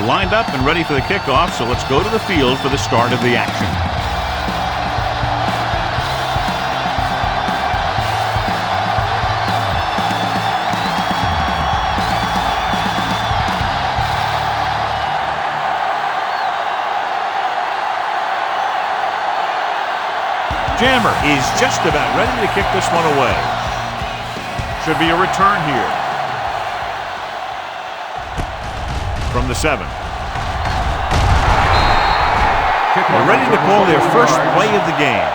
lined up and ready for the kickoff, so let's go to the field for the start of the action. Jammer is just about ready to kick this one away. Should be a return here. From the 7. They're ready to call their first play of the game.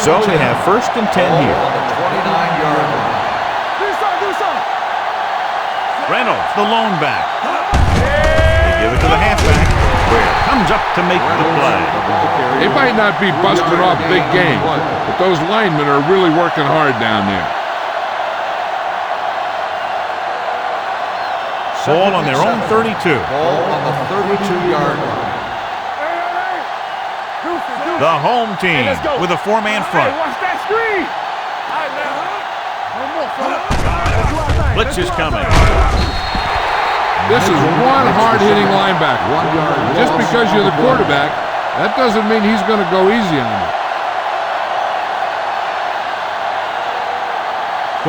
So they have 1st and 10 here. On the 29-yard line. Reynolds, the lone back. They give it to the halfback, where comes up to make the play. They might not be busting off big game, but those linemen are really working hard down there. Ball on their own 32. Ball on the 32-yard line. The home team with a 4-man front. Watch that screen. Blitz is coming. This is one hard-hitting linebacker. Just because you're the quarterback, that doesn't mean he's going to go easy on you.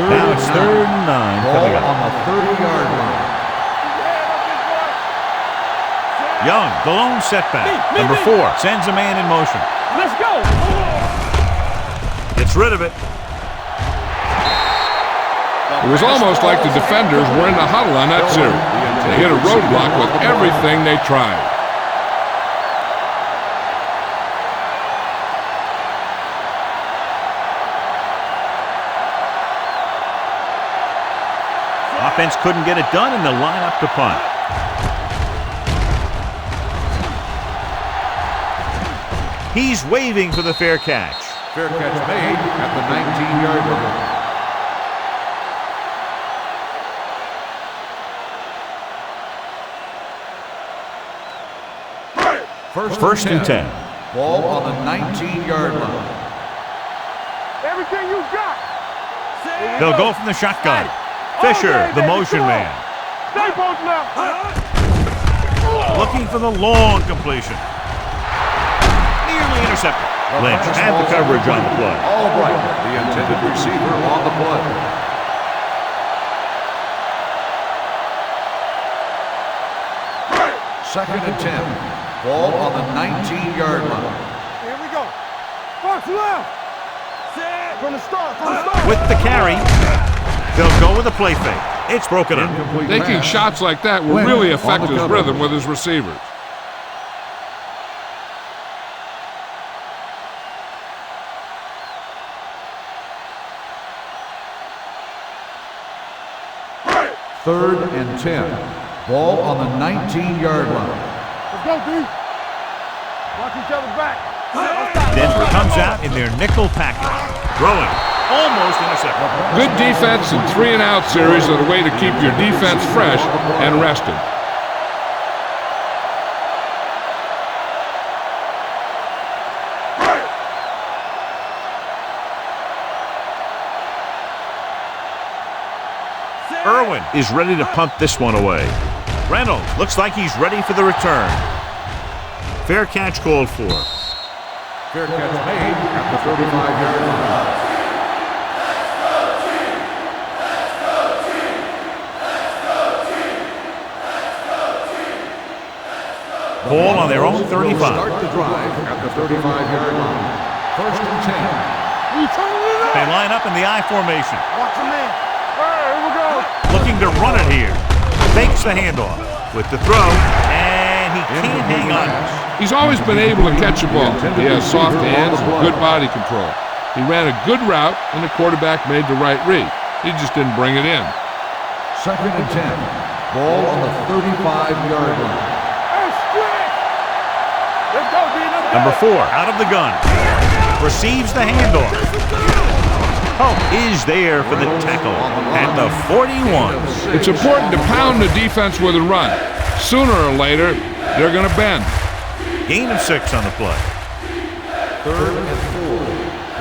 Now it's 3rd and 9. Ball on the 30-yard line. Young, the lone setback. Number 4 sends a man in motion. Let's go. Gets rid of it. It was almost like the defenders were in the huddle on that series. They hit a roadblock with everything they tried. Offense couldn't get it done, and they'll line up to punt. He's waving for the fair catch. Fair catch made at the 19-yard line. First and 10. Ball on the 19-yard line. Everything you got. They'll go from the shotgun. Fisher, the motion man. Stay both now. Looking for the long completion. Nearly intercepted. Lynch had the coverage on the play. Albright, the intended receiver on the play. Second and 10. Ball on the 19-yard line. Here we go. Box left. From the start. With the carry, they'll go with a play fake. It's broken up. Taking shots like that will really affect his rhythm with his receivers. Third and 10. Ball on the 19-yard line. Let's go, D. Watch each other's back. Denver comes out in their nickel package. Throwing. Almost intercepted. Good defense and 3-and-out series are the way to keep your defense fresh and rested. Irwin is ready to punt this one away. Reynolds looks like he's ready for the return. Fair catch called for. Fair catch made at the 35-yard line. Ball on their own 35. Start the drive at the 35-yard line. First and 10. They line up in the I formation. Watch him in. Here we go. Looking to run it here. Fakes the handoff with the throw, and he can't hang on. He's always been able to catch a ball. He has soft hands and good body control. He ran a good route, and the quarterback made the right read. He just didn't bring it in. Second and 10. Ball on the 35-yard line. Number 4 out of the gun. Receives the handoff. Hope is there for the tackle at the 41. It's important to pound the defense with a run. Sooner or later, they're going to bend. Gain of 6 on the play. Third and 4.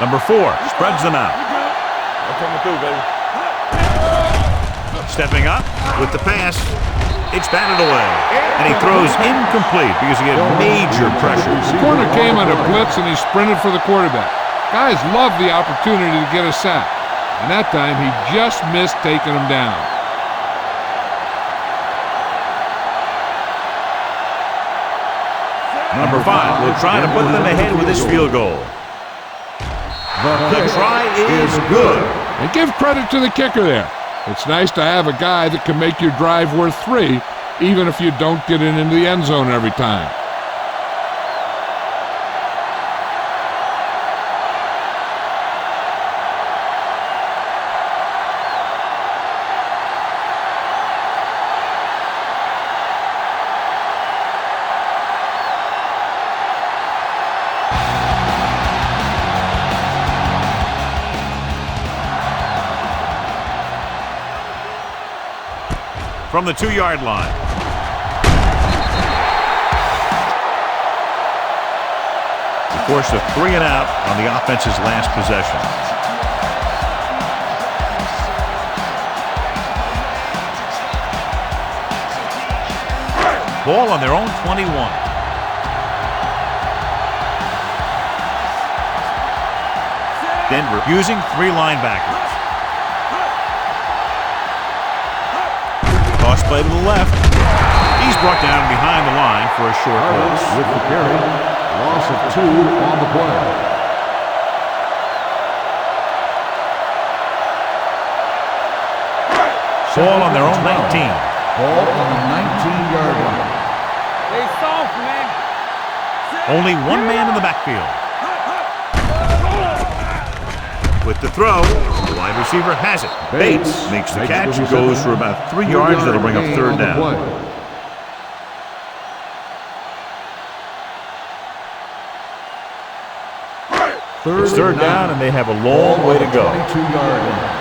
Number 4 spreads them out. I'm coming through, baby. Stepping up with the pass. It's batted away. And he throws incomplete because he had major pressure. The corner came on a blitz and he sprinted for the quarterback. Guys love the opportunity to get a sack. And that time he just missed taking him down. Number 5 will try to put them ahead with his field goal. The try is good. And give credit to the kicker there. It's nice to have a guy that can make your drive worth 3, even if you don't get it into the end zone every time. From the 2-yard line. He forced a 3 and out on the offense's last possession. Ball on their own 21. Denver using 3 linebackers. Toss play to the left. He's brought down behind the line for a short loss. With the carry, loss of 2 on the play. Ball on their own 19. Ball on the 19-yard line. They soft, man. Only 1 man in the backfield. With the throw, the wide receiver has it. Bates makes the catch, goes for about 3 yards. That'll bring up 3rd down. It's 3rd down, and they have a long way to go. 22-yard line.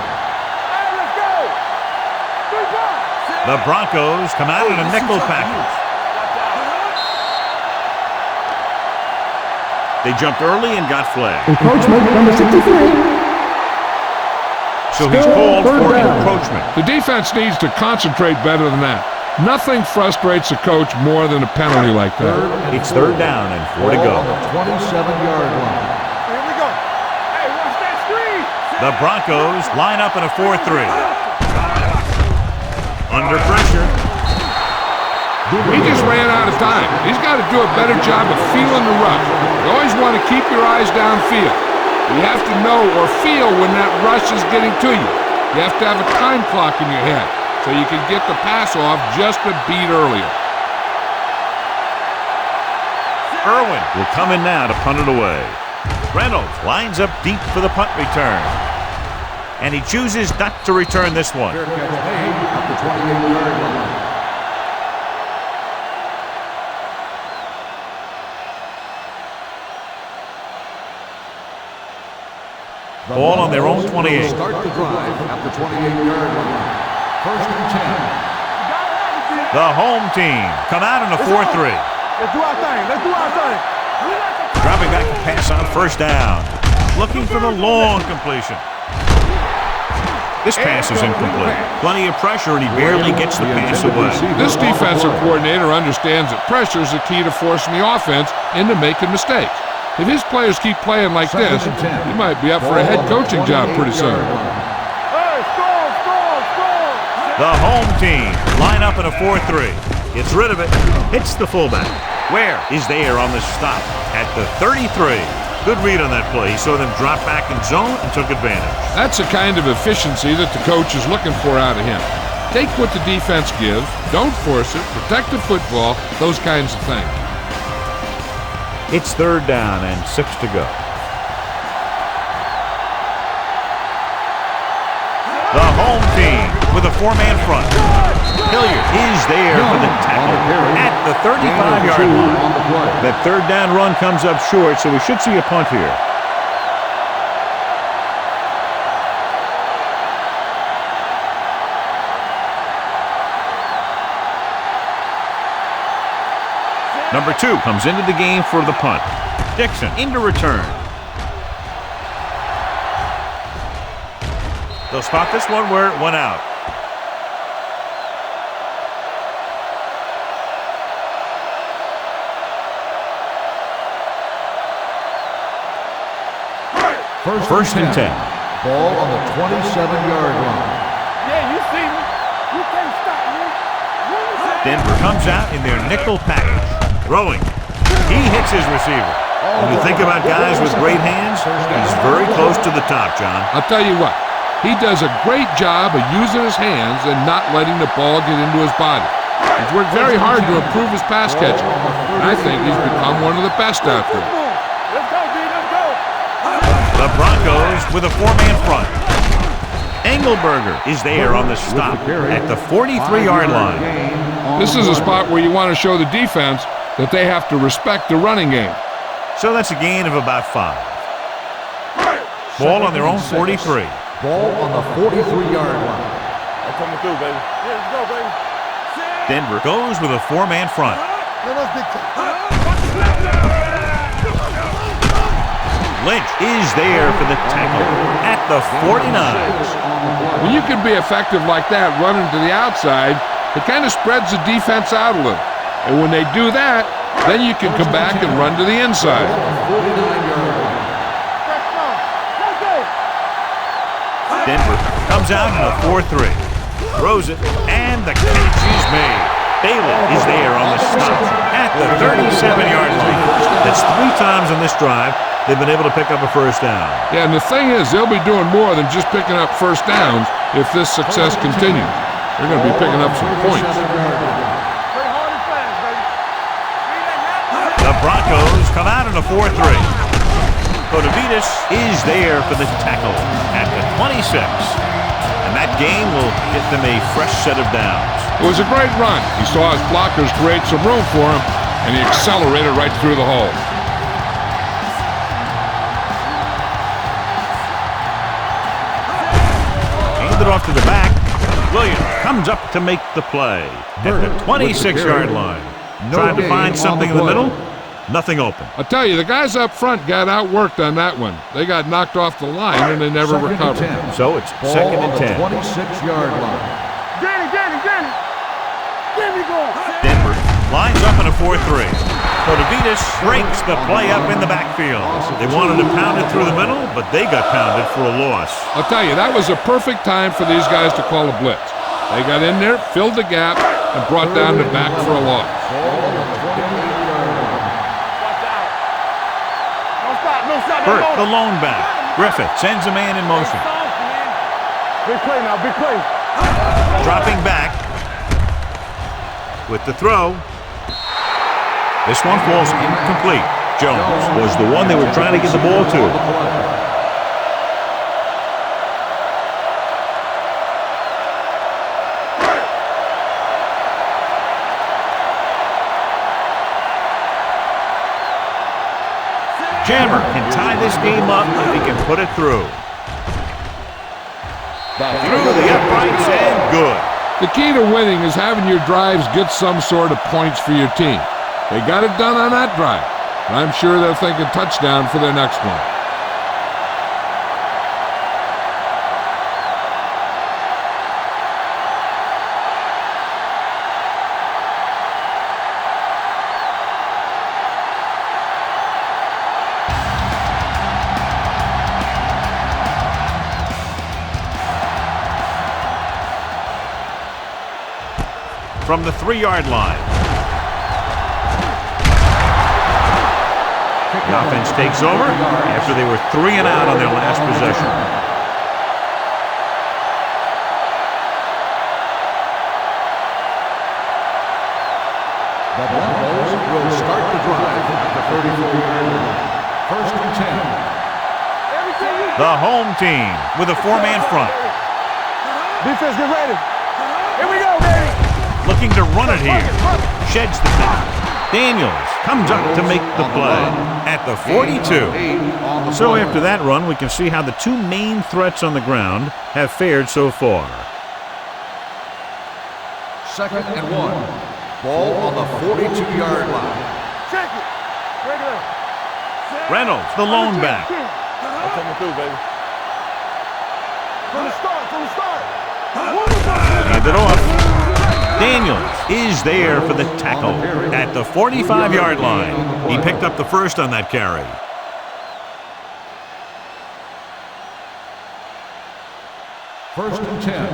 Hey, let's go. 3 points. The Broncos come out in a nickel package. They jumped early and got flagged. Encroachment number 63. So he's called for encroachment. The defense needs to concentrate better than that. Nothing frustrates a coach more than a penalty like that. It's 3rd down and 4 to go. 27-yard line. Here we go. Hey, watch that screen. The Broncos line up in a 4-3. Under pressure. He just ran out of time. He's got to do a better job of feeling the rush. You always want to keep your eyes downfield. You have to know or feel when that rush is getting to you. You have to have a time clock in your head so you can get the pass off just a beat earlier. Irwin will come in now to punt it away. Reynolds lines up deep for the punt return. And he chooses not to return this one. Fair catch made at the 28-yard line. Ball on their own 28. Start the drive at the 28-yard line. 1st and 10. The home team come out in a 4-3. Let's do our thing. Let's do our thing. Dropping back to pass on 1st down. Looking for the long completion. This pass is incomplete. Plenty of pressure, and he barely gets the pass away. This defensive coordinator understands that pressure is the key to forcing the offense into making mistakes. If his players keep playing like this, he might be up for a head coaching job pretty soon. Hey, score. The home team line up in a 4-3. Gets rid of it. Hits the fullback. Where is there on the stop at the 33. Good read on that play. He saw them drop back in zone and took advantage. That's the kind of efficiency that the coach is looking for out of him. Take what the defense gives, don't force it, protect the football, those kinds of things. It's 3rd down and 6 to go. The home team with a 4-man front. Hilliard is there for the tackle at the 35-yard line. That 3rd down run comes up short, so we should see a punt here. Number 2 comes into the game for the punt. Dixon into return. They'll spot this one where it went out. First and 10. Ball on the 27-yard line. Yeah, you see me. You can't stop me. Denver comes out in their nickel package. Throwing. He hits his receiver. When you think about guys with great hands, he's very close to the top, John. I'll tell you what, he does a great job of using his hands and not letting the ball get into his body. He's worked very hard to improve his pass catching, and I think he's become one of the best out there. Let's go, D. Let's go. The Broncos with a four-man front. Engelberger is there on the stop at the 43-yard line. This is a spot where you want to show the defense that they have to respect the running game. So that's a gain of about 5. Ball on their own 43. Ball on the 43-yard line. I'm coming through, baby. Yeah, let's go, baby. Denver goes with a four-man front. Let us dictate. Lynch is there for the tackle at the 49. When you can be effective like that running to the outside, it kind of spreads the defense out a little. And when they do that, then you can come back and run to the inside. Denver comes out in a 4-3. Throws it, and the catch is made. Bailey is there on the stop at the 37-yard line. That's 3 times on this drive they've been able to pick up a first down. Yeah, and the thing is, they'll be doing more than just picking up first downs if this success continues. They're going to be picking up some points. The Broncos come out in a 4-3. Convicts is there for the tackle at the 26. And that gain will get them a fresh set of downs. It was a great run. He saw his blockers create some room for him, and he accelerated right through the hole. Handed off to the back. Williams comes up to make the play at the 26-yard line. Tried to find something in the middle. Nothing open. I'll tell you, the guys up front got outworked on that one. They got knocked off the line, and they never recovered. So it's second and 10. 26-yard line. Danny. There we go. Denver lines up in a 4-3. Convicts breaks the play up in the backfield. They wanted to pound it through the middle, but they got pounded for a loss. I'll tell you, that was a perfect time for these guys to call a blitz. They got in there, filled the gap, and brought down the back for a loss. Burt, the lone back. Griffith sends a man in motion. Big play now, big play. Dropping back with the throw. This one falls incomplete. Jones was the one they were trying to get the ball to. Jammer can tie this game up if he can put it through. Through the uprights and good. The key to winning is having your drives get some sort of points for your team. They got it done on that drive, and I'm sure they're thinking touchdown for their next one. From the 3-yard line. The offense takes over after they were 3 and out on their last possession. The Broncos will start the drive at the 34-yard line. First and 10. The home team with a 4-man front. Defense, get ready. Here we go, baby. Looking to run it here. Sheds the tackle. Daniels comes up to make the play at the 42. So after that run, we can see how the 2 main threats on the ground have fared so far. Second and 1. Ball on the 42-yard line. Check it. Regular. Reynolds, the lone back. I'm coming through, baby. From the start. Hand it off. Daniels is there for the tackle at the 45-yard line. He picked up the first on that carry. First and 10.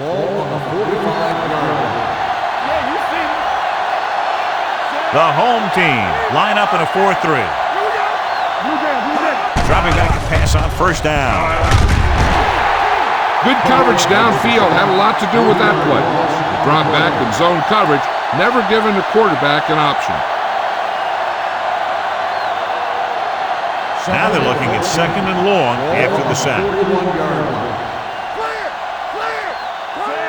Ball on the 45-yard line. The home team line up in a 4-3. Dropping back to pass on first down. Good coverage downfield had a lot to do with that play. Drop back in zone coverage, never giving the quarterback an option. Now they're looking at second and long after the sack.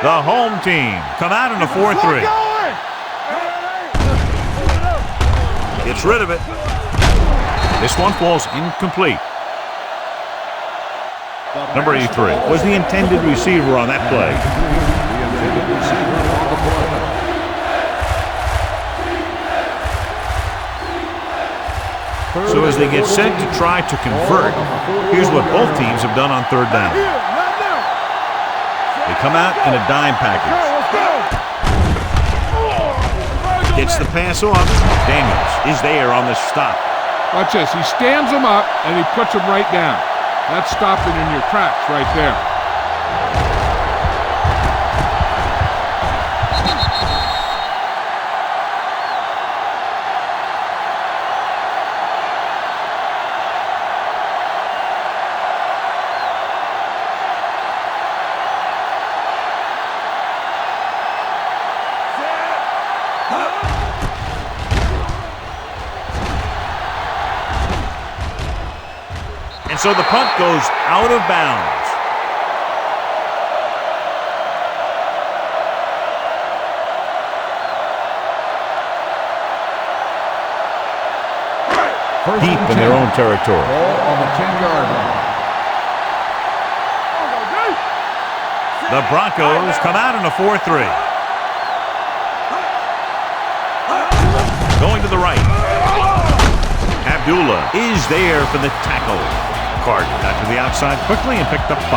The home team come out in a 4-3. Gets rid of it. This one falls incomplete. Number 83 was the intended receiver on that play. So as they get set to try to convert, here's what both teams have done on third down. They come out in a dime package. Gets the pass off. Daniels is there on the stop. Watch this. He stands him up and he puts him right down. That's stopping in your tracks right there. So the punt goes out of bounds. Deep in their own territory. Ball on the 10-yard line. The Broncos come out in a 4-3. Going to the right. Abdullah is there for the tackle. Got to the outside quickly and picked up 5.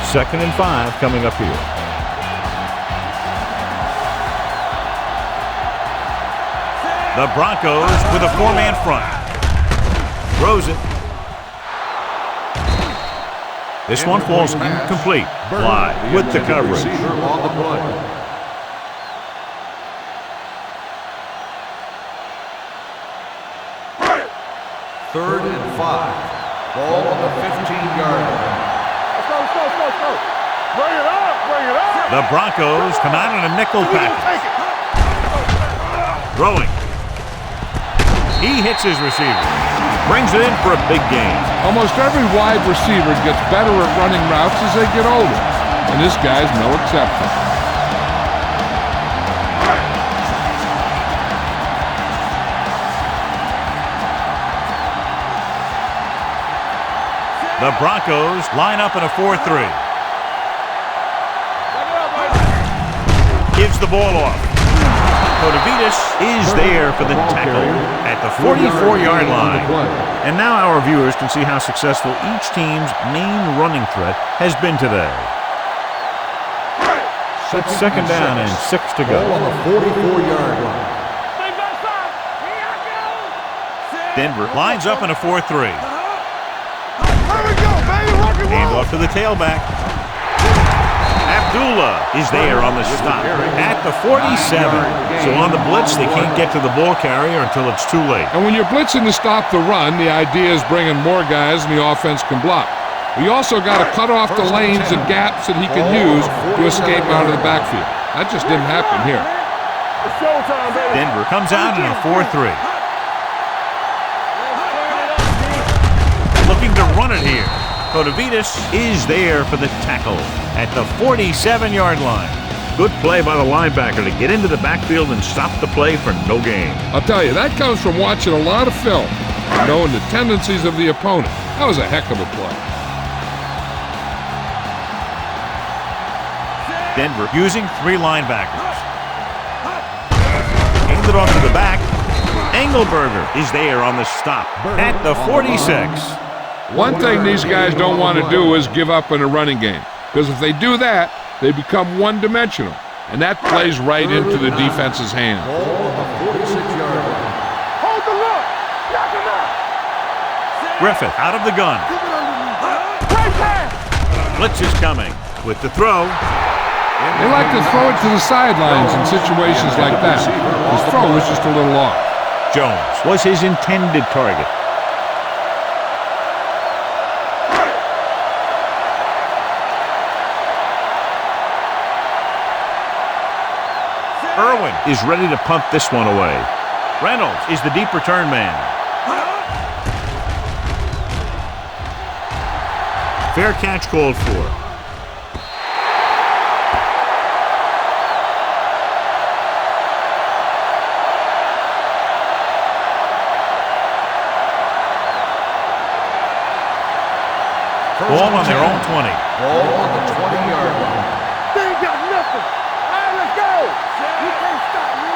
Second and 5 coming up here. The Broncos with a 4-man front. Throws it. This one falls incomplete. Fly with the coverage. On the play. Third and 5. Ball on the 15-yard line. Let's go. Bring it up. The Broncos come out in a nickel package. Throwing. He hits his receiver. Brings it in for a big gain. Almost every wide receiver gets better at running routes as they get older, and this guy's no exception. The Broncos line up in a 4-3. Gives the ball off. Cotavitas is there for the tackle at the 44-yard line. And now our viewers can see how successful each team's main running threat has been today. Second down and 6 to go. Ball on the 44-yard line. Denver lines up in a 4-3. Hand off to the tailback. Abdullah is there on the stop at the 47. So on the blitz, they can't get to the ball carrier until it's too late. And when you're blitzing to stop the run, the idea is bringing more guys and the offense can block. We also got to cut off the lanes and gaps that he can use to escape out of the backfield. That just didn't happen here. Denver comes out in a 4-3. Looking to run it here. Cotavitas is there for the tackle at the 47-yard line. Good play by the linebacker to get into the backfield and stop the play for no gain. I'll tell you, that comes from watching a lot of film and knowing the tendencies of the opponent. That was a heck of a play. Denver using 3 linebackers. Hands it off to the back, Engelberger is there on the stop at the 46. One thing these guys don't want to do is give up in a running game, because if they do that, they become one-dimensional, and that plays right into the defense's hand. Ball on the 46-yard line. Hold the look. Knock him out. Griffith out of the gun. Right pass. Blitz is coming with the throw. They like to throw it to the sidelines in situations like that. His throw was just a little off. Jones was his intended target. Irwin is ready to punt this one away. Reynolds is the deep return man. Fair catch called for. Ball on their own 20. Ball on the 20-yard line. They ain't got nothing. All right, let's go. You can't stop me.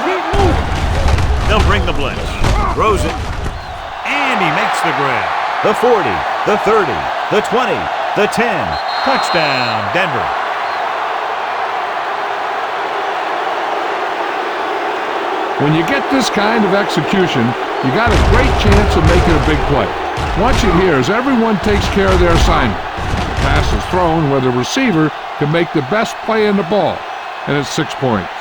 Keep moving. They'll bring the blitz. Throws it. And he makes the grab. The 40, the 30, the 20, the 10. Touchdown, Denver. When you get this kind of execution, you got a great chance of making a big play. Watch it here as everyone takes care of their assignment. The pass is thrown where the receiver can make the best play in the ball, and it's 6 points.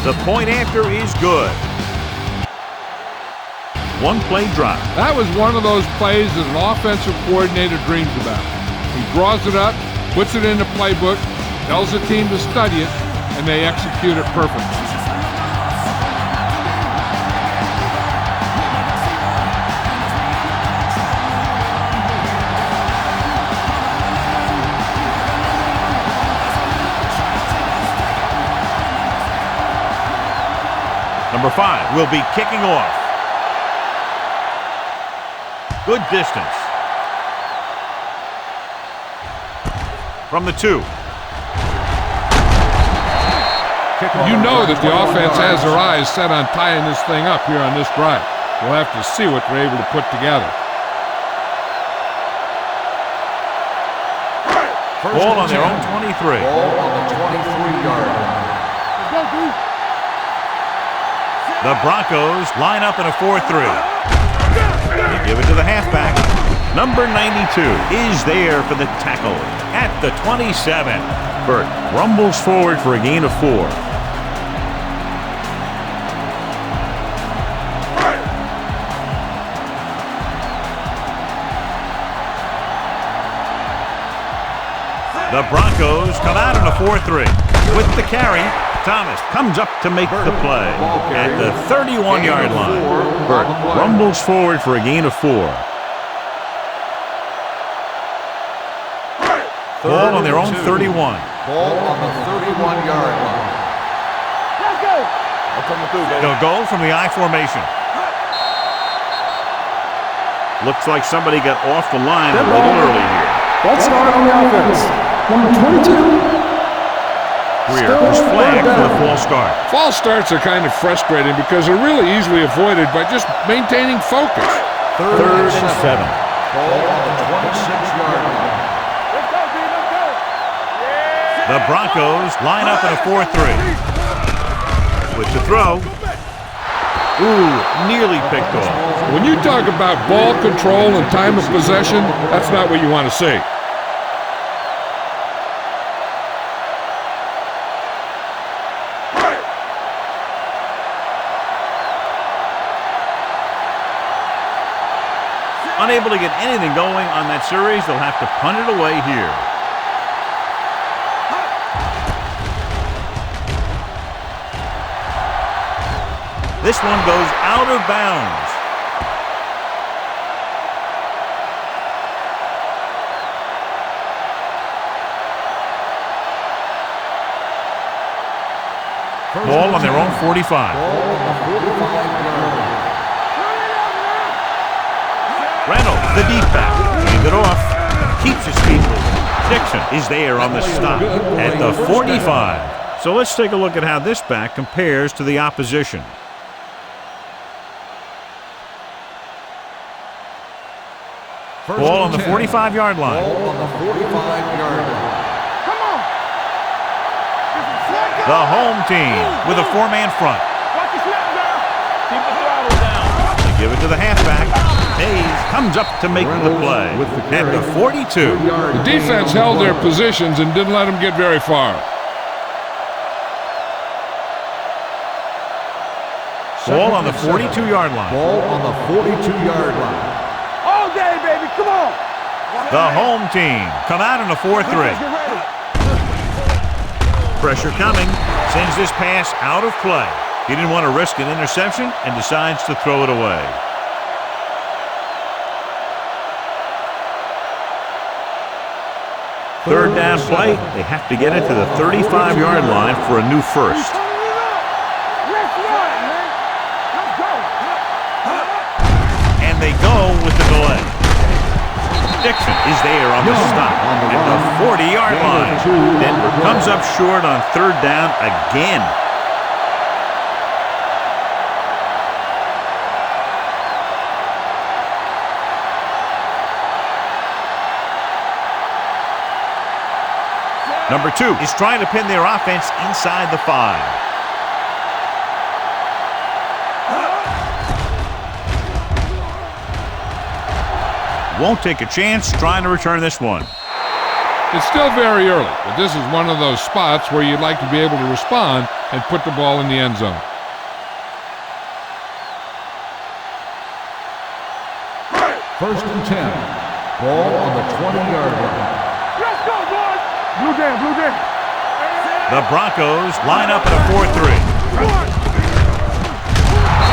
The point after is good. One play drive. That was one of those plays that an offensive coordinator dreams about. He draws it up, puts it in the playbook, tells the team to study it, and they execute it perfectly. Number 5 will be kicking off. Good distance. From the 2. You know that the offense has their eyes set on tying this thing up here on this drive. We'll have to see what they're able to put together. Ball on their own 23. Ball on the 23-yard line. Let's go, dude. The Broncos line up in a 4-3. They give it to the halfback. Number 92 is there for the tackle at the 27. Burt rumbles forward for a gain of 4. The Broncos come out in a 4-3 with the carry. Thomas comes up to make the play at the 31-yard line. Burt rumbles forward for a gain of 4. Ball on their own 31. Ball on the 31-yard line. Let's go. They'll go from the I formation. Looks like somebody got off the line a little early here. Let's start on the offense. Number 22. Greer was flagged for the false start. False starts are kind of frustrating because they're really easily avoided by just maintaining focus. Third and 7. Ball on the 26-yard line. Let's go, dude. Let's go. The Broncos line up in a 4-3. With the throw. Ooh, nearly picked off. When you talk about ball control and time of possession, that's not what you want to see. Unable to get anything going on that series, they'll have to punt it away here. This one goes out of bounds. Ball on their own 45. Ball on the 45-yard line. Reynolds, the deep back, hands it off, keeps his feet moving. Dixon is there on the stop at the 45. So let's take a look at how this back compares to the opposition. Ball on the 45-yard line. Ball on the 45-yard line. The home team with a four-man front. Watch your snap down. Keep the throttle down. They give it to the halfback. Hayes comes up to make the play at the 42. The defense held their positions and didn't let them get very far. Ball on the 42-yard line. Ball on the 42-yard line. All day, baby. Come on. The home team come out in a 4-3. Get ready. Pressure coming, sends this pass out of play. He didn't want to risk an interception and decides to throw it away. Third down play, they have to get it to the 35-yard line for a new first. Let's run, man. Let's go. And they go with the delay. Dixon is there on the stop at the 40-yard line. Denver comes up short on third down again. Number 2 is trying to pin their offense inside the 5. Won't take a chance trying to return this one. It's still very early, but this is one of those spots where you'd like to be able to respond and put the ball in the end zone. First and 10. Ball on the 20-yard line. Let's go, boys. Blue jam, blue jam. The Broncos line up at a 4-3.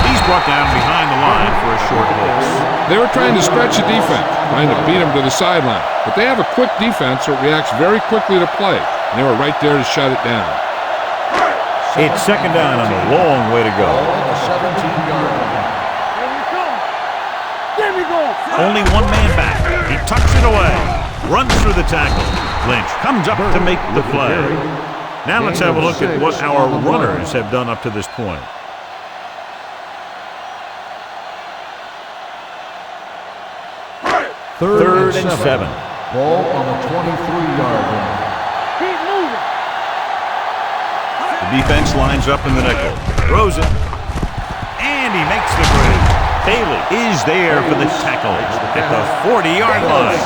He's brought down behind the line for a short loss. They were trying to stretch the defense, trying to beat him to the sideline. But they have a quick defense that reacts very quickly to play, and they were right there to shut it down. It's second down and a long way to go. Ball on the 17-yard line. Here we come. There we go. Only one man back. He tucks it away. Runs through the tackle. Lynch comes up to make the play. Now let's have a look at what our runners have done up to this point. Third and 7. Ball on the 23-yard line. Keep moving. The defense lines up in the nickel. Throws it. And he makes the break. Haley is there for the tackle at the 40-yard line.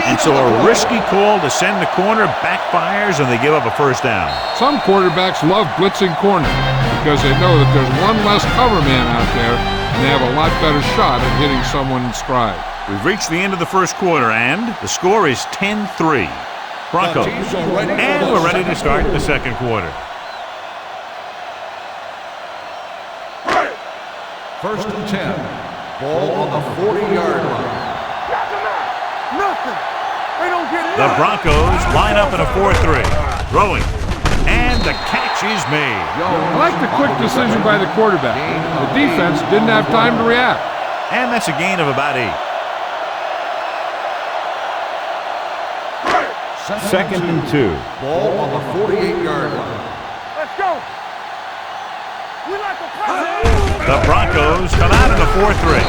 And so a risky call to send the corner backfires and they give up a first down. Some quarterbacks love blitzing corners because they know that there's one less cover man out there and they have a lot better shot at hitting someone in stride. We've reached the end of the first quarter, and the score is 10-3. Broncos. And we're ready to start the second quarter. First and 10. Ball on the 40-yard line. Nothing. They don't get it. The Broncos line up in a 4-3. Throwing. And the catch is made. I like the quick decision by the quarterback. The defense didn't have time to react. And that's a gain of about 8. Second and 2. Ball on the 48-yard line. Let's go. We like to play. The Broncos come out in a 4-3.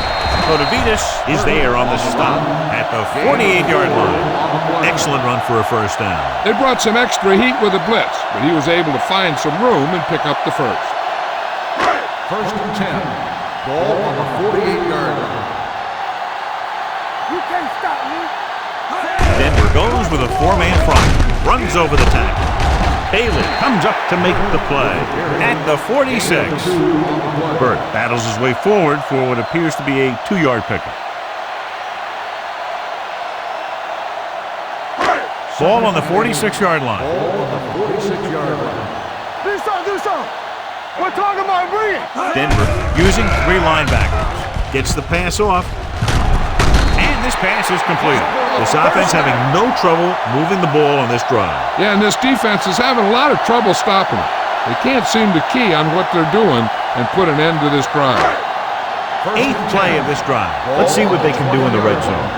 Kotovitis is there on the stop at the 48-yard line. Excellent run for a first down. They brought some extra heat with a blitz, but he was able to find some room and pick up the first. First and 10. Ball on the 48-yard line. You can't stop me. Denver goes with a four-man front. Runs over the tackle. Haley comes up to make the play at the 46. Burt battles his way forward for what appears to be a 2-yard pickup. Ball on the 46-yard line. Ball on the 46-yard line. Do something, do something. We're talking about bringing. Denver using 3 linebackers. Gets the pass off. And this pass is completed. This offense having no trouble moving the ball on this drive. Yeah, and this defense is having a lot of trouble stopping it. They can't seem to key on what they're doing and put an end to this drive. 8th play of this drive. Let's see what they can do in the red zone.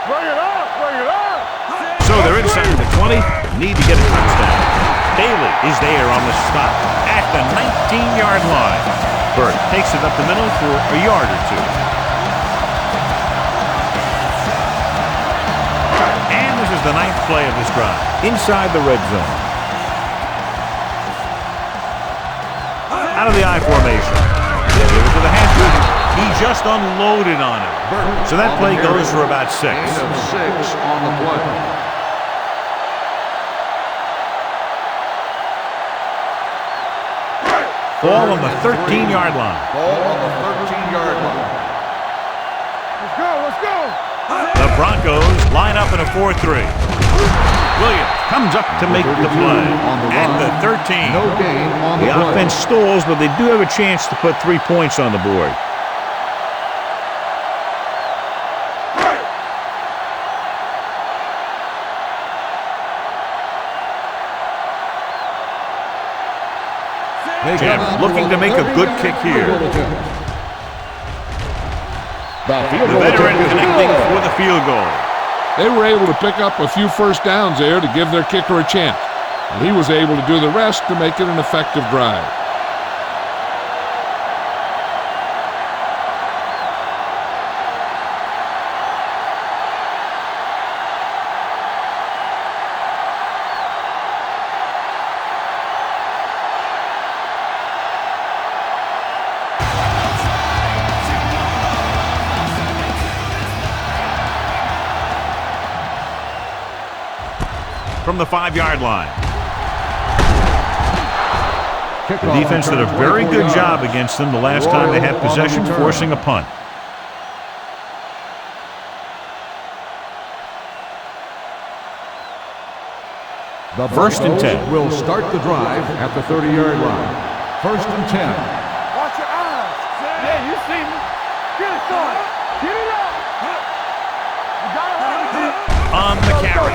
Bring it up, bring it up. So they're inside the 20. Need to get a touchdown. Daly is there on the stop at the 19-yard line. Burt takes it up the middle for a yard or 2. And this is the 9th play of this drive. Inside the red zone. Out of the I formation. They give it to the halfback. He just unloaded on him. So that play goes for about 6. Gain of 6 on the play. Ball on the 13-yard line. Ball on the 13-yard line. Let's go, let's go. The Broncos line up in a 4-3. Williams comes up to make the play at the 13. No gain on the The play. offense stalls, but they do have a chance to put 3 points on the board. Jim looking to make a good kick here. The veteran connecting for the field goal. They were able to pick up a few first downs there to give their kicker a chance. And he was able to do the rest to make it an effective drive. From the 5-yard line. The defense did a very good job against them the last time they had possession, forcing a punt. The First and 10. will start the drive at the 30-yard line. First and 10. Watch your eyes. Yeah, you see me. Get it started. Get it up. You got it. On the carry.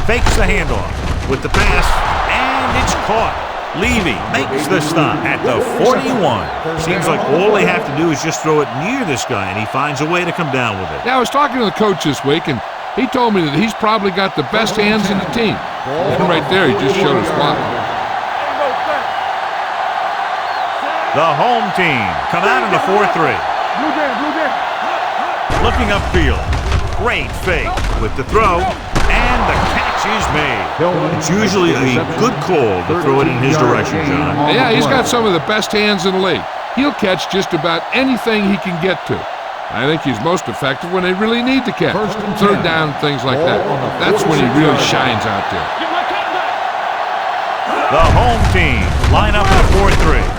Fakes the handoff with the pass, and it's caught. Levy makes the stop at the 41. Seems like all they have to do is just throw it near this guy, and he finds a way to come down with it. Yeah, I was talking to the coach this week, and he told me that he's probably got the best hands in the team. And right there, he just showed us why. The home team come out in a 4-3. Blue game. Looking upfield. Great fake with the throw, and the catch is made. It's usually a good call to throw it in his direction, John. Yeah, he's got some of the best hands in the league. He'll catch just about anything he can get to. I think he's most effective when they really need to catch. Third down, things like that. That's when he really shines out there. The home team line up in a 4-3.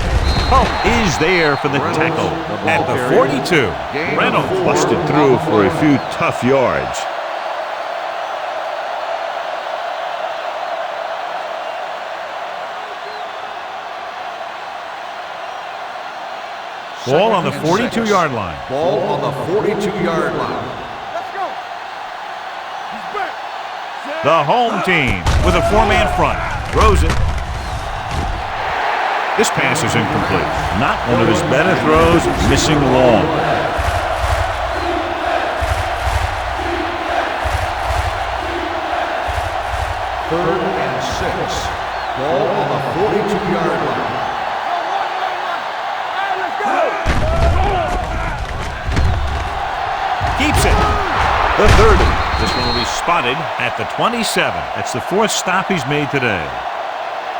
Pope is there for the tackle at the 42. Reynolds busted through for a few tough yards. Ball on the 42-yard line. Ball on the 42-yard line. Let's go. He's back. The home team with a 4-man front. Throws it. This pass is incomplete. Not one of his better throws, missing long. Third and 6. Ball on the 42-yard line. Keeps it. The 30. This one will be spotted at the 27. That's the 4th stop he's made today.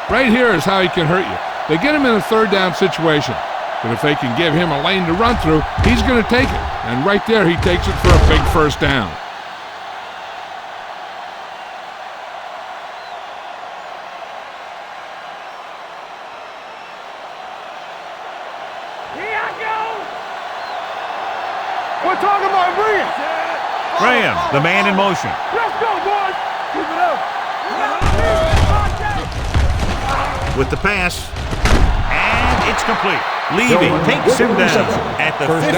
Right here is how he can hurt you. They get him in a third down situation. But if they can give him a lane to run through, he's going to take it. And right there, he takes it for a big first down. Here I go. We're talking about Graham. Graham, the man in motion. Let's go, boys. Keep it up. With the pass. It's complete. Levy takes him down at the 15.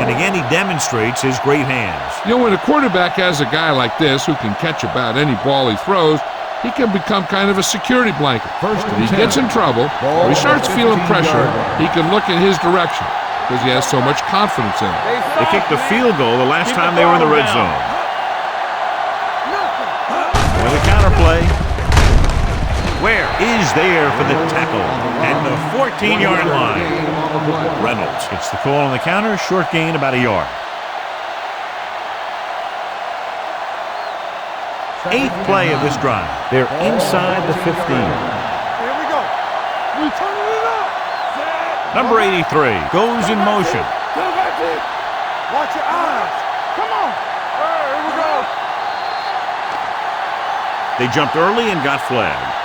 And again, he demonstrates his great hands. You know, when a quarterback has a guy like this who can catch about any ball he throws, he can become kind of a security blanket. If he gets in trouble or he starts feeling pressure, he can look in his direction because he has so much confidence in it. They kicked the field goal the last time they were in the red zone. With a counter play. Where is there for the tackle at the 14-yard line? Reynolds gets the call on the counter, short gain about a yard. 8th play of this drive. They're inside the 15. Here we go. We turning it up. Number 83 goes in motion. Watch your eyes. Come on. Here we go. They jumped early and got flagged.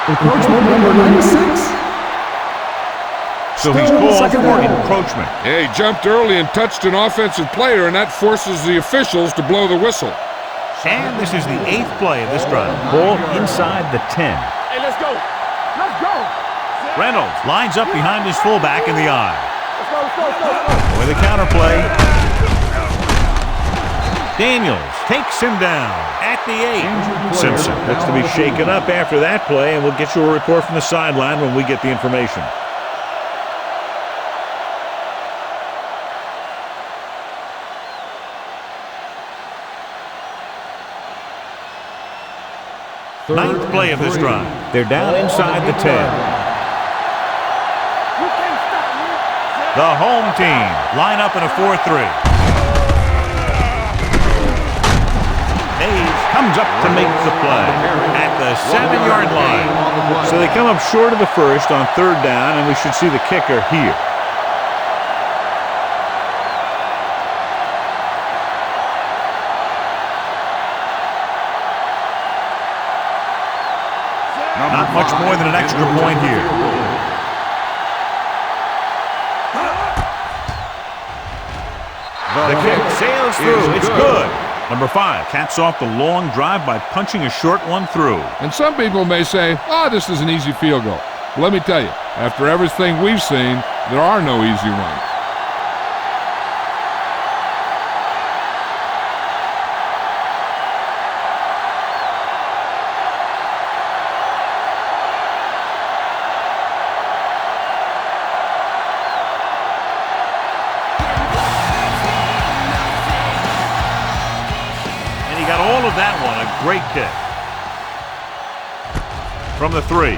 Encroachment number 96. So he's called for encroachment. Yeah, he jumped early and touched an offensive player, and that forces the officials to blow the whistle. And this is the 8th play of this drive. Ball inside the 10. Hey, let's go. Let's go. Reynolds lines up behind his fullback in the eye. Let's go, let's go, let's go, let's go. With a counter play. Daniels takes him down at the 8. Simpson looks to be shaken up after that play, and we'll get you a report from the sideline when we get the information. Ninth play of this drive. They're down inside the 10. The home team line up in a 4-3. Hayes comes up to make the play at the 7-yard line. So they come up short of the first on 3rd down, and we should see the kicker here. Not much more than an extra point here. The kick sails through. It's good. Number 5 caps off the long drive by punching a short one through. And some people may say, oh, this is an easy field goal. But let me tell you, after everything we've seen, there are no easy ones. That one, a great kick. From the 3.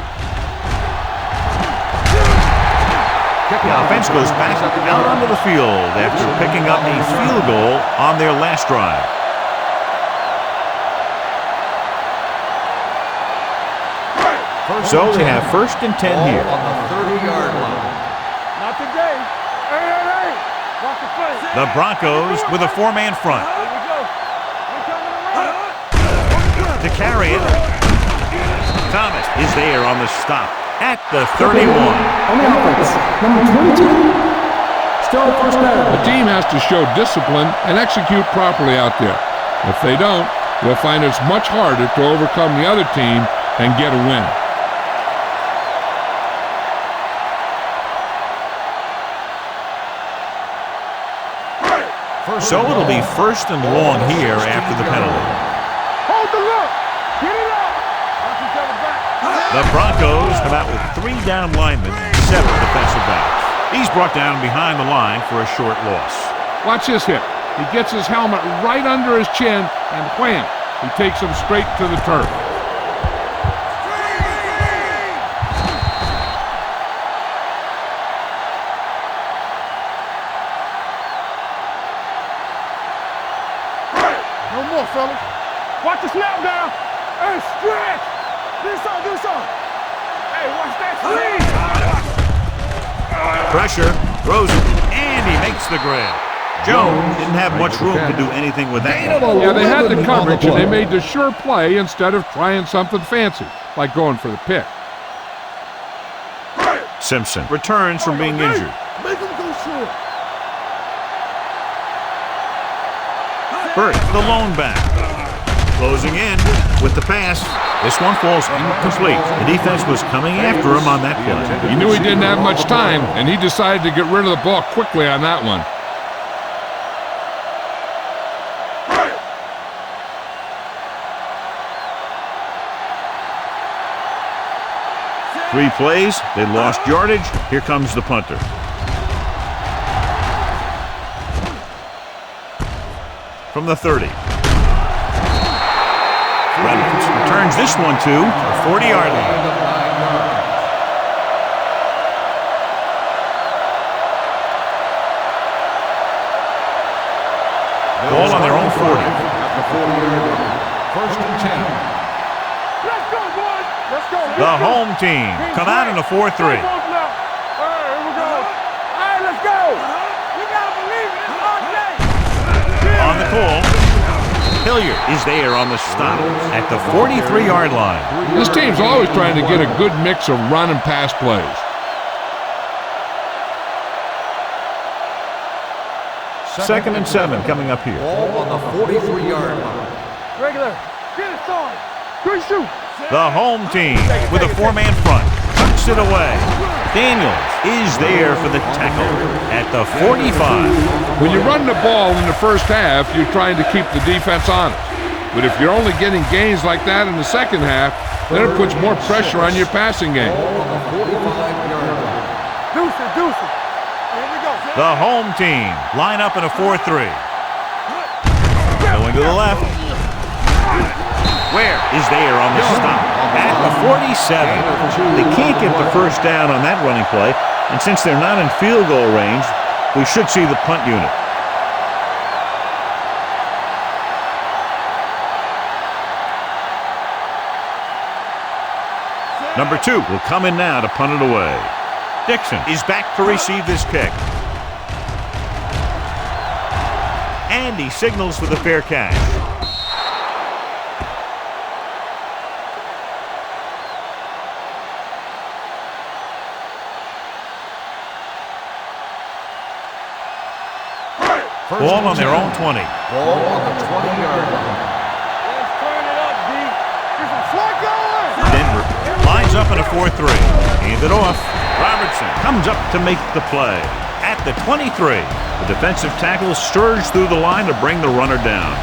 The offense goes back out onto the field after picking up a field goal on their last drive. So they have 1st and 10 here. On the 30-yard line. Not today. Hey, hey, hey. Watch the play. The Broncos with a 4-man front. To carry it. Thomas is there on the stop at the 31. On the offense, number 22. Still 1st down. The team has to show discipline and execute properly out there. If they don't, they'll find it's much harder to overcome the other team and get a win. So it'll be 1st and long here after the penalty. Hold the look. Get it out. Watch each other back. The Broncos come out with 3 down linemen, 7 defensive backs. He's brought down behind the line for a short loss. Watch this hit. He gets his helmet right under his chin, and wham, he takes him straight to the turf. No more, fellas. Watch the snap down. Hey, stretch. Do something. Hey, watch that squeeze. Pressure, throws it, and he makes the grab. Jones didn't have much room to do anything with that. Yeah, they had the coverage, and they made the sure play instead of trying something fancy, like going for the pick. Simpson returns from being injured. Make him go short. Burt, the lone back. Closing in with the pass. This one falls incomplete. The defense was coming after him on that play. He knew he didn't have much time, and he decided to get rid of the ball quickly on that one. Three plays, they lost yardage. Here comes the punter. From the 30. Reynolds returns this one to the 40-yard line. Ball on their own 40. At the 40-yard line. First and 10. Let's go, boys. Let's go. The home team come out in a 4-3. All right, here we go. All right, let's go. You gotta believe it. It's our day. On the call, Hilliard is there on the stop at the 43-yard line. This team's always trying to get a good mix of run and pass plays. Second and 7 coming up here. Ball on the 43-yard line. Regular. Get it started. Good shoot. The home team with a four-man front tucks it away. Daniels is there for the tackle at the 45. When you run the ball in the first half, you're trying to keep the defense honest. But if you're only getting gains like that in the second half, then it puts more pressure on your passing game. Ball on the 45-yard line. Deuce it. Here we go. The home team line up in a 4-3. Going to the left. Where is there on the stop at the 47. They can't get the first down on that running play, and since they're not in field goal range, we should see the punt unit. Number 2 will come in now to punt it away. Dixon is back to receive this kick. And he signals for the fair catch. Ball on their own 20. Ball on the 20-yard line. Let's turn it up, D. This is what going. Denver lines up in a 4-3. Hand it off. Robertson comes up to make the play. At the 23, the defensive tackle surged through the line to bring the runner down.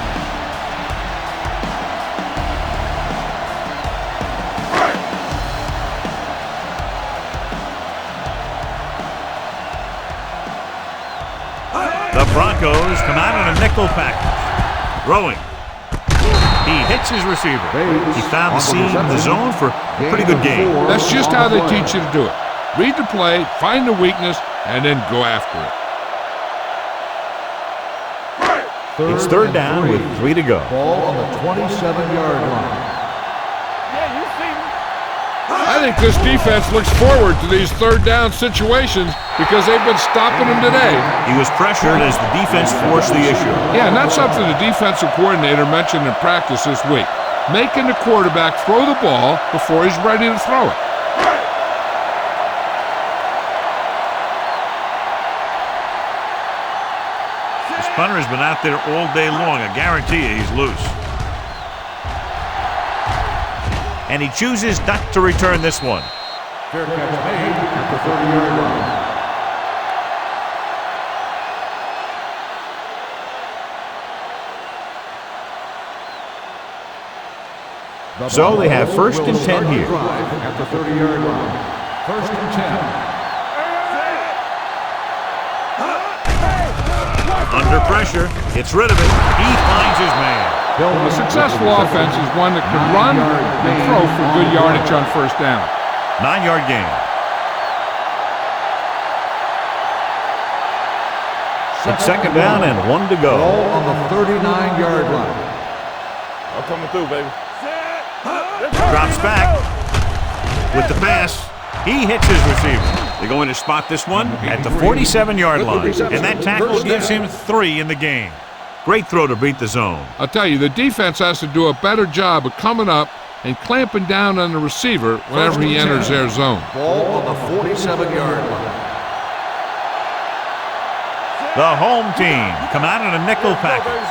The Broncos come out in a nickel package. Throwing. He hits his receiver. He found the seam in the zone for a pretty good game. That's just how they teach you to do it. Read the play, find the weakness, and then go after it. It's third down with 3 to go. Ball on the 27-yard line. Yeah, you see me. I think this defense looks forward to these third down situations because they've been stopping them today. He was pressured as the defense forced the issue. Yeah, and that's something the defensive coordinator mentioned in practice this week. Making the quarterback throw the ball before he's ready to throw it. This punter has been out there all day long. I guarantee you he's loose. And he chooses not to return this one. Fair catch made at the 30-yard line. So they have first and 10 here. At the 30-yard line. First and 10. Under pressure, gets rid of it. He finds his man. A successful offense is one that can run and throw for good yardage on first down. 9-yard gain. It's second down and 1 to go. Ball on the 39-yard line. I'm coming through, baby. Drops back with the pass. He hits his receiver. They're going to spot this one at the 47-yard line. And that tackle gives him 3 in the game. Great throw to beat the zone. I'll tell you, the defense has to do a better job of coming up and clamping down on the receiver whenever he enters their zone. Ball on the 47-yard line. The home team come out in a nickel package.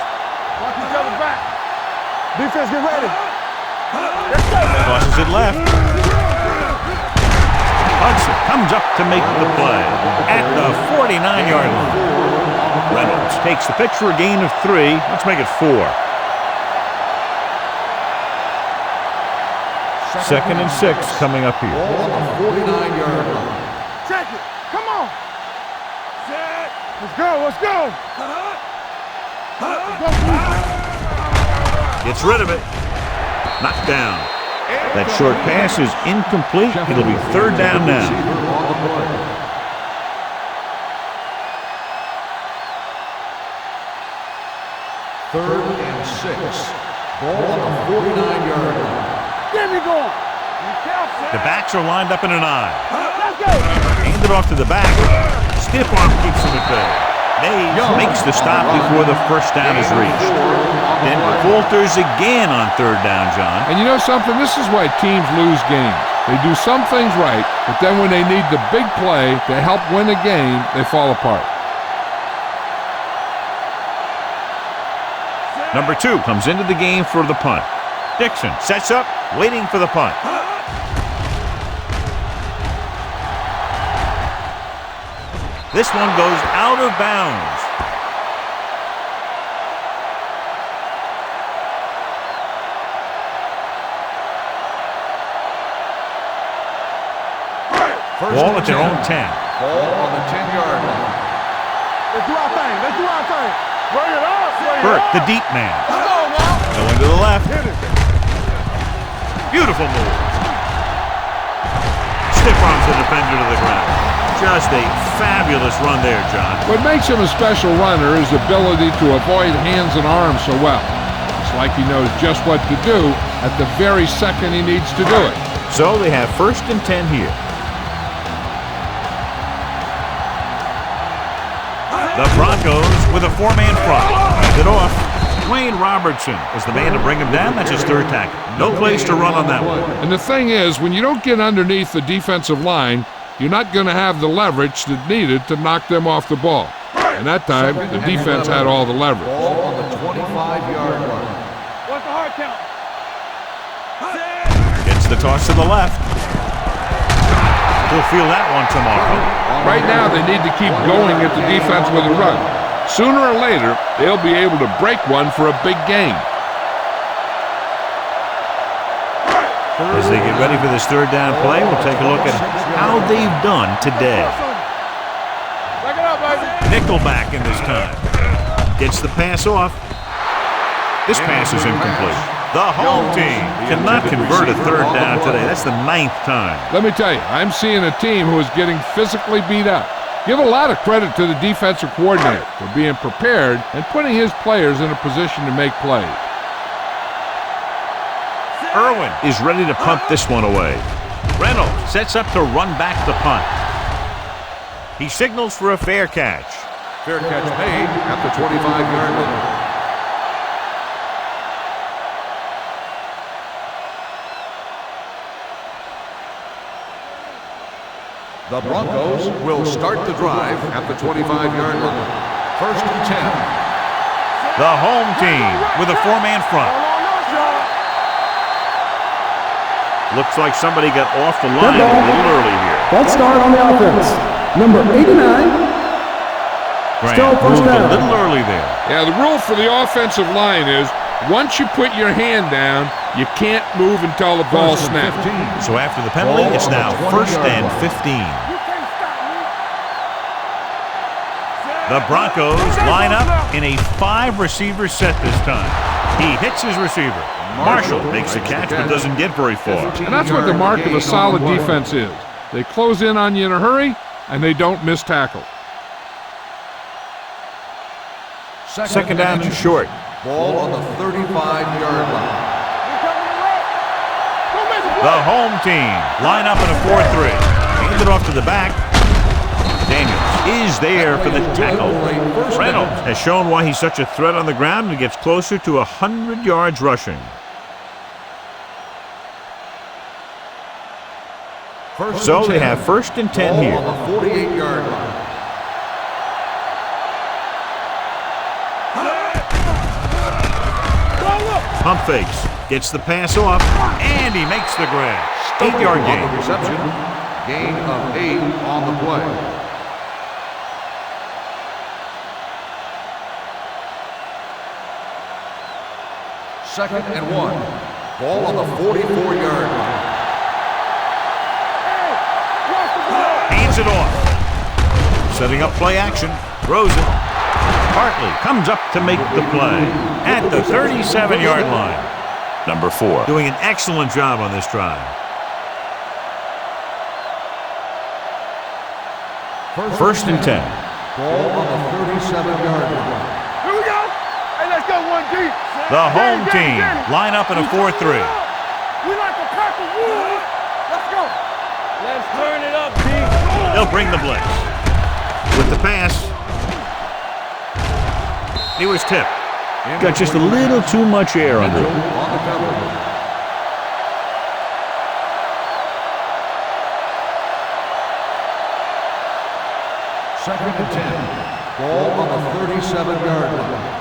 Watch each other back. Defense, get ready. Tosses it left. Hudson comes up to make the play at the 49-yard line. Reynolds takes the pitch for a gain of 3. Let's make it 4. Second and 6 coming up here. Ball on the 49-yard line. Check it. Come on. Let's go. Let's go. Gets rid of it. Knocked down. That short pass is incomplete. It'll be 3rd down now. Third and 6. Ball on the 49-yard line. Get me going. The backs are lined up in an eye. Let's go. Hand it off to the back. Stiff arm keeps him at bay. Mays makes the stop before the first down is reached. Denver falters again on 3rd down, John. And you know something? This is why teams lose games. They do some things right, but then when they need the big play to help win a game, they fall apart. Number 2 comes into the game for the punt. Dixon sets up, waiting for the punt. This one goes out of bounds. Ball at their own 10. Ball on the 10-yard line. Let's do our thing. Let's do our thing. Bring it up. Bring it Burt, up. the deep man. Let's go now. Going to the left. Hit it. Beautiful move. Stiff arms the defender to the ground. Just a fabulous run there, John. What makes him a special runner is the ability to avoid hands and arms so well. It's like he knows just what to do at the very second he needs to do it. So they have 1st and 10 here. The Broncos with a 4-man front. Hands it off. Wayne Robertson was the man to bring him down. That's his 3rd tackle. No place to run on that one. And the thing is, when you don't get underneath the defensive line, you're not going to have the leverage that's needed to knock them off the ball. And that time, the defense had all the leverage. Ball on the 25-yard line. What's the hard count? Gets the toss to the left. We'll feel that one tomorrow. Right now, they need to keep going at the defense with a run. Sooner or later, they'll be able to break one for a big game. As they get ready for this 3rd down play, we'll take a look at how they've done today. Back it up, baby. Nickelback in this time. Gets the pass off. This pass is incomplete. The home team cannot convert a 3rd down today. That's the 9th time. Let me tell you, I'm seeing a team who is getting physically beat up. Give a lot of credit to the defensive coordinator for being prepared and putting his players in a position to make plays. Irwin is ready to punt this one away. Reynolds sets up to run back the punt. He signals for a fair catch. Fair catch made at the 25-yard line. The Broncos will start the drive at the 25-yard line. 1st and 10. The home team with a 4-man front. Looks like somebody got off the line a little early here. Let's start on the offense. Number 89. Still Grant first moved a down. little early there. Yeah, the rule for the offensive line is once you put your hand down, you can't move until the ball snaps. So after the penalty, it's now 1st and 15. The Broncos line up in a 5-receiver set this time. He hits his receiver. Marshall makes the catch but doesn't get very far. And that's what the mark of a solid defense is. They close in on you in a hurry, and they don't miss tackle. Second down and short. Ball on the 35-yard line. The home team line up in a 4-3. Hand it off to the back. Daniels is there for the tackle. Reynolds has shown why he's such a threat on the ground and gets closer to 100 yards rushing. So they have 1st and 10 here. On the 48-yard line. Pump fakes. Gets the pass off. And he makes the grab. 8-yard On gain. the reception, gain of 8 on the play. Second and 1. Ball on the 44-yard line. Hands it off. Setting up play action. Throws it. Hartley comes up to make the play at the 37-yard line. Number 4. Doing an excellent job on this drive. First and 10. Ball on the 37-yard line. Here we go. Hey, let's go 1 deep. The home team line up in a 4-3. We like a pack of wood. Let's go. Let's turn it up, D. They'll bring the blitz. With the pass. He was tipped. Got just a little too much air under it. On the cover. Second and 10. Ball on the 37-yard line.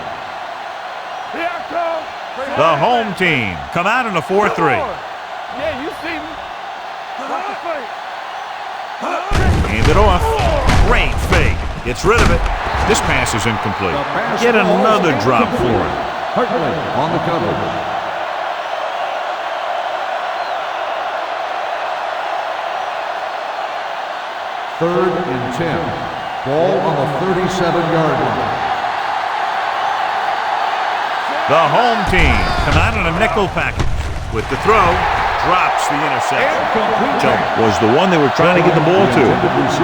Here I come. The home team come out in a 4-3. Yeah, you see me. Watch the fake. Hand it off. Great fake. Gets rid of it. This pass is incomplete. Get another drop for him. Hartley on the cover. Third and 10. Ball on the 37-yard line. The home team come out in a nickel package. With the throw, drops the interception. Jump was the one they were trying to get the ball to.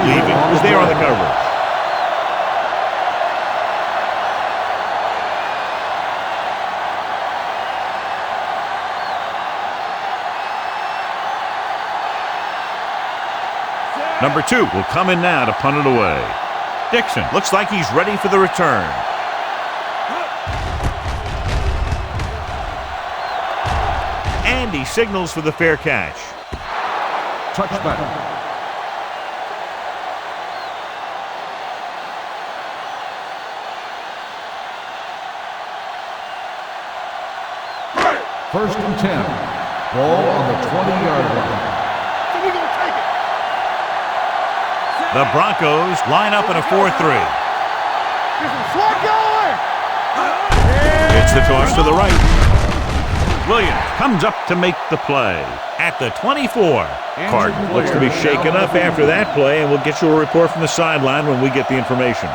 Leaving was there on the coverage. Number 2 will come in now to punt it away. Dixon looks like he's ready for the return. And he signals for the fair catch. Touchback. First and 10. Ball on the 20-yard line. So we gonna take it. The Broncos line up in a 4-3. Get some swat going. It's the toss to the right. Williams comes up to make the play at the 24. Carton looks to be shaken up after that play, and we'll get you a report from the sideline when we get the information.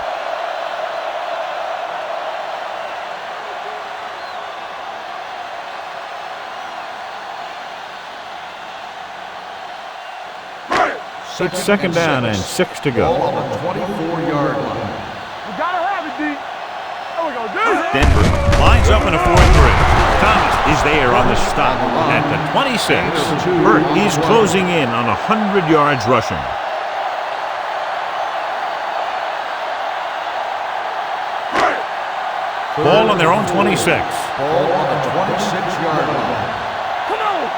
It's second down and 6 to go. Ball on the 24-yard line. We gotta have it, D. There we go, D. Denver lines up in a 4-3. Thomas is there on the stop at the 26. Burt is closing in on 100 yards rushing. Ball on their own 26. Ball on the 26-yard line. Come on.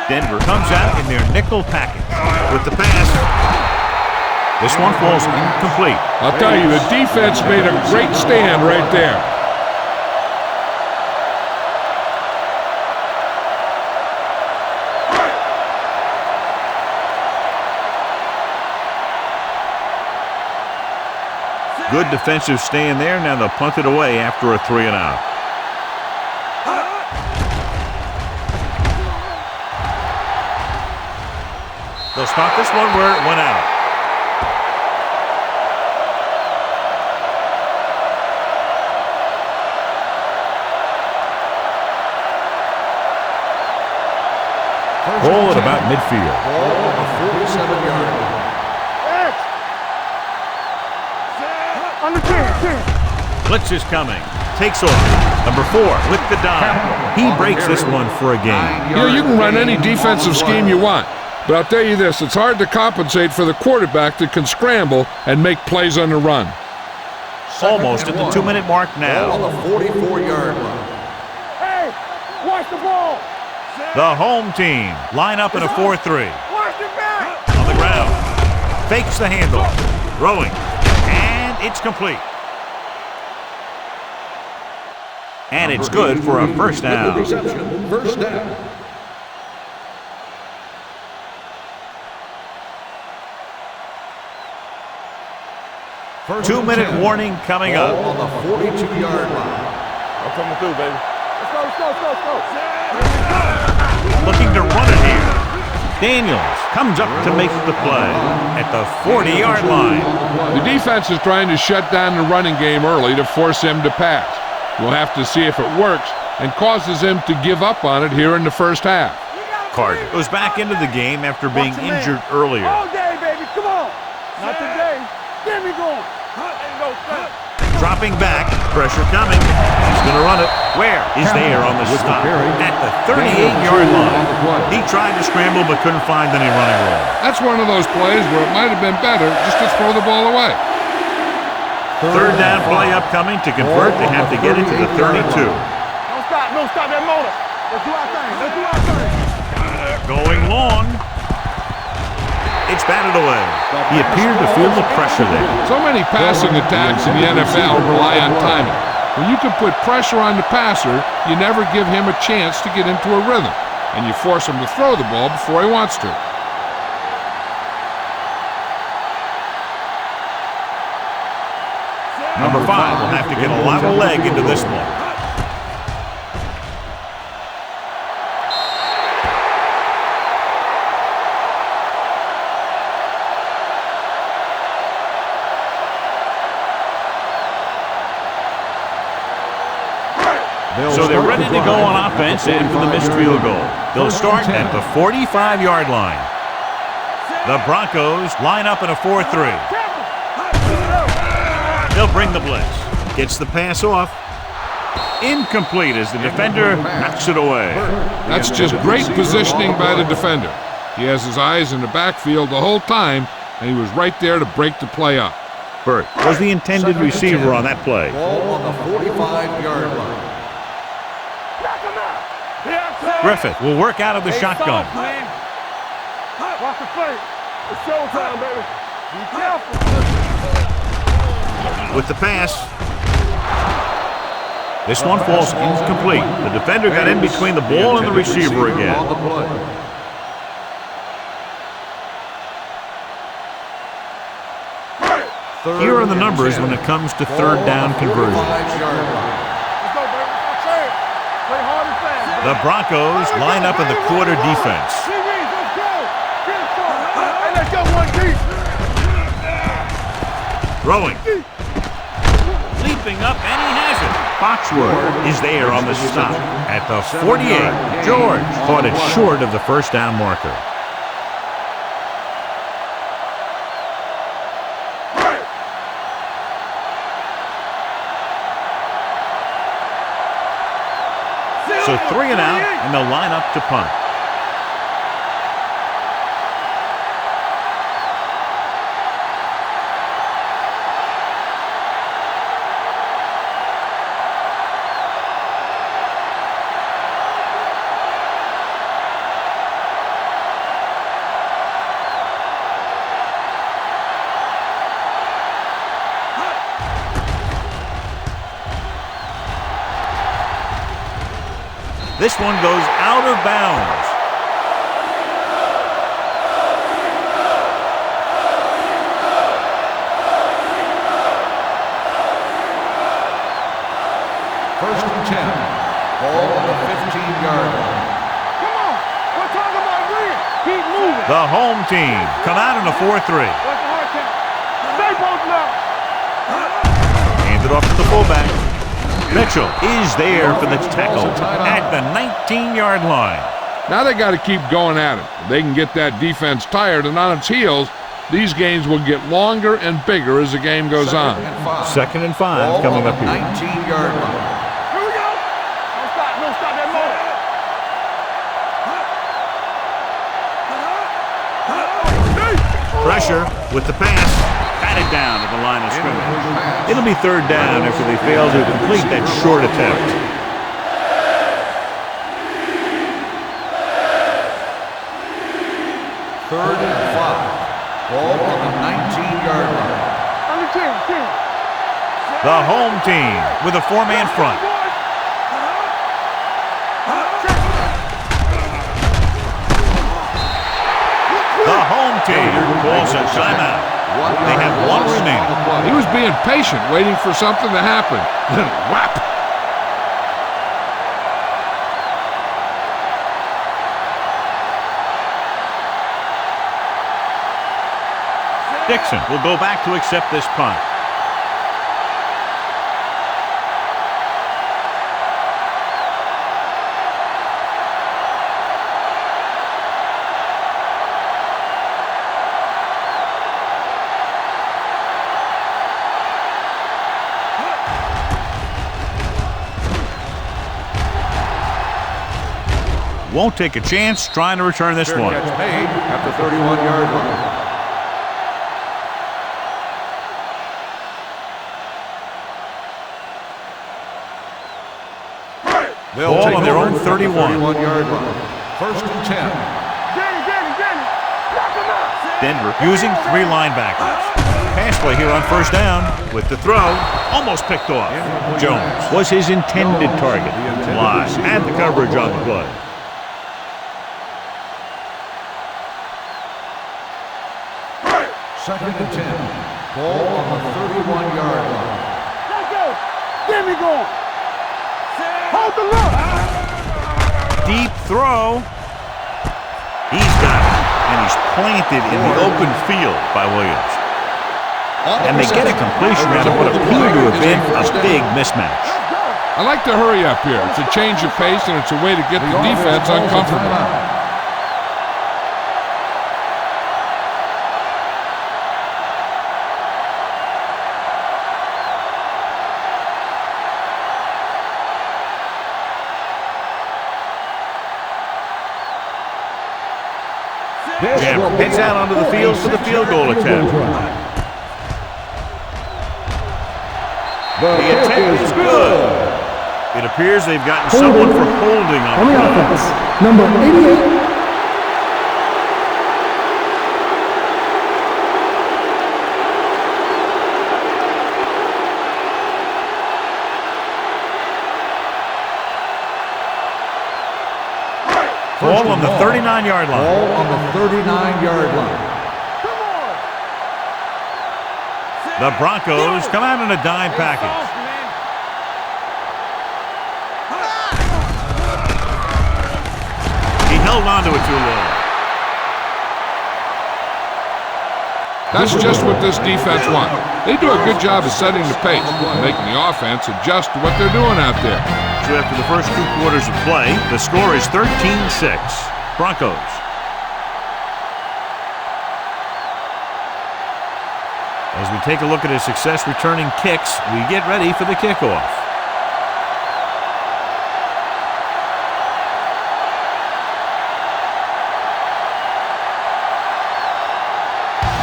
Denver comes out in their nickel package with the pass. This one falls incomplete. I'll tell you, the defense made a great stand right there. Good defensive stand there. Now they'll punt it away after a 3-and-out. They'll stop this one where it went out. Ball at about midfield. Ball on the 47-yard line. On the 10. Blitz is coming. Takes off. Number 4 with the dive. He breaks this one for a gain. You can run any defensive scheme you want. But I'll tell you this, it's hard to compensate for the quarterback that can scramble and make plays on the run. Almost at the 2-minute mark now. Ball on the 44-yard line. Hey, watch the ball. The home team line up in a 4-3. Watch the back. On the ground. Fakes the handle. Throwing. And it's complete. And it's good for a first down. Reception, first down. First 2-minute and 10. warning coming up. Ball on the 42-yard line. I'm coming through, baby. Let's go. Looking to run it here. Daniels comes up to make the play at the 40-yard line. The defense is trying to shut down the running game early to force him to pass. We'll have to see if it works and causes him to give up on it here in the first half. Carter goes back into the game after being injured earlier. All day, baby. Come on. Not today. Get me going. Dropping back, pressure coming. He's going to run it. Where is there on the stop? At the 38-yard line. He tried to scramble but couldn't find any running room. That's one of those plays where it might have been better just to throw the ball away. Third down play upcoming. To convert, they have to get it to the 32. Don't stop that motor. Let's do our thing. Going long. It's batted away. He appeared to feel the pressure there. So many passing attacks in the NFL rely on timing. When you can put pressure on the passer, you never give him a chance to get into a rhythm, and you force him to throw the ball before he wants to. Number 5 will have to get a lot of leg into this one. So they're ready to go on offense and for the missed field goal. They'll start at the 45-yard line. The Broncos line up in a 4-3. They'll bring the blitz. Gets the pass off. Incomplete as the defender knocks it away. That's just great positioning by the defender. He has his eyes in the backfield the whole time, and he was right there to break the play up. Burt was the intended receiver on that play. Ball on the 45-yard line. Griffith will work out of the shotgun. Watch the play. It's showtime, baby. Be careful. With the pass. This one falls incomplete. The defender got in between the ball and the receiver again. On the play. Here are the numbers when it comes to third down conversion. Let's go, baby. Play hard and fast. The Broncos line up in the quarter defense. Let's go. Hey, let's go one deep. Throwing. Leaping up, and he has it. Foxworth is there on the stop at the 48. George caught it short of the first down marker. So 3 and out, and they'll line up to punt. This one goes out of bounds. First and 10. Ball on the 15-yard line. Come on. We're talking about win. Keep moving. The home team come out in a 4-3. What's the hard count? Stay posted up. Hand it off to the fullback. Mitchell is there for the tackle at the 19-yard line. Now they got to keep going at it. If they can get that defense tired and on its heels, these games will get longer and bigger as the game goes on. Second and 5 coming up here. 19-yard line. Here we go. Don't stop that motor. Pressure with the pass. Batted down at the line of scrimmage. It'll be third down after they fail to complete that short attempt. Third and 5. Ball on the 19-yard line. On the 10. The home team with a 4-man front. It's a timeout. They have one remaining. He was being patient, waiting for something to happen. Then whap! Dixon will go back to accept this punt. Won't take a chance trying to return this one. Catch made at the 31-yard line. They'll Ball take on their over own at the 31-yard line. First and 10. Denver using three linebackers. Pass play here on first down with the throw. Almost picked off. Jones was his intended target. Live had the coverage on the play. Second and 10. Ball on the 31-yard line. Let's go. Get me going. Hold the look. Deep throw. He's got it. And he's planted in the open field by Williams. And they get a completion out of what appeared to have been a big mismatch. I like to hurry up here. It's a change of pace, and it's a way to get the defense uncomfortable. Jam heads out onto the field for the field goal attempt. The attempt is good. It appears they've gotten someone for holding on the offense, number 88. Ball on the 39-yard line. Ball on the 39-yard line. The Broncos come out in a dime package. He held on to it too long. That's just what this defense wants. They do a good job of setting the pace, making the offense adjust to what they're doing out there. So after the first 2 quarters of play, the score is 13-6. Broncos. As we take a look at his success returning kicks, we get ready for the kickoff.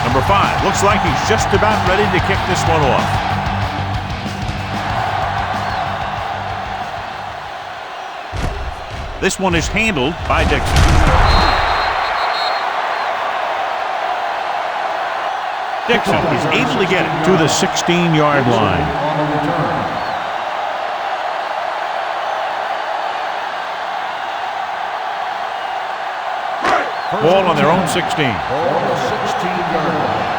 Number 5 looks like he's just about ready to kick this one off. This one is handled by Dixon. Dixon is able to get it to the 16-yard line. Ball on their own 16. Ball on the 16-yard line.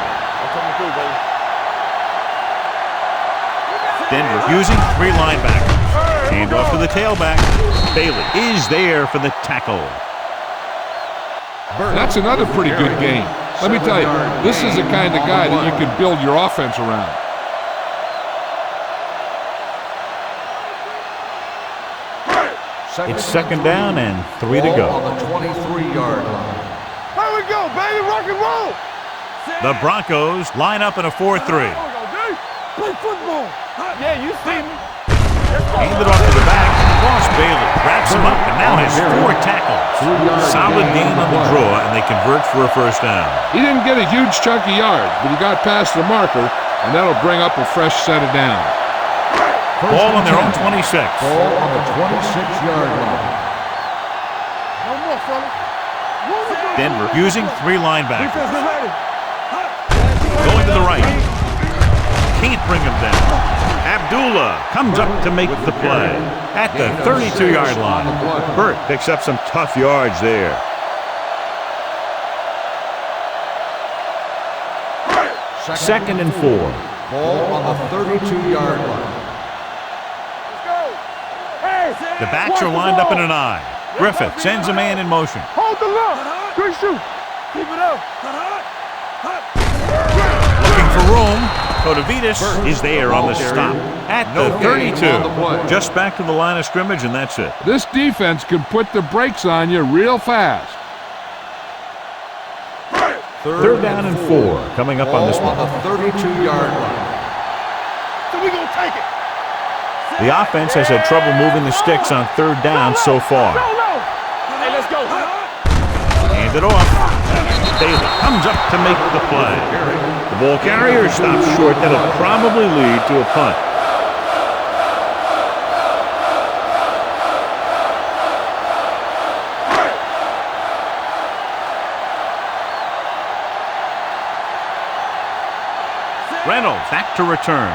Denver using three linebackers. Hand off to the tailback. Bailey is there for the tackle. That's another pretty good game. Let me tell you, this is the kind of guy that you can build your offense around. It's second down and 3 to go. On the 23-yard line. Here we go, baby, rock and roll. The Broncos line up in a 4-3. Play football. Yeah, you see me. Handed off to the back. Ross Bailey wraps him up and now has 4 tackles. Solid gain on the draw, and they convert for a first down. He didn't get a huge chunk of yards, but he got past the marker, and that'll bring up a fresh set of downs. Ball on their own 26. Ball on the 26-yard line. No more, fella. Denver using three linebackers. Defense is ready. Going to the right. Can't bring him down. Abdullah comes up to make the play at the 32-yard line. Burt picks up some tough yards there. 2nd and 4. Ball on the 32-yard line. Let's go. Hey. The backs are lined up in an I. Griffith sends a man in motion. Hold the look. Good shoot. Keep it up. Looking for room. Kotovitis is there on the stop at the 32. Just back to the line of scrimmage, and that's it. This defense can put the brakes on you real fast. 3rd down and 4 coming up on this one. On the 32-yard line. So we gonna take it. The offense has had trouble moving the sticks on 3rd down so far. Go low. Hey, let's go. Hand it off. Bailey comes up to make the play. The ball carrier stops short. That'll probably lead to a punt. Reynolds back to return.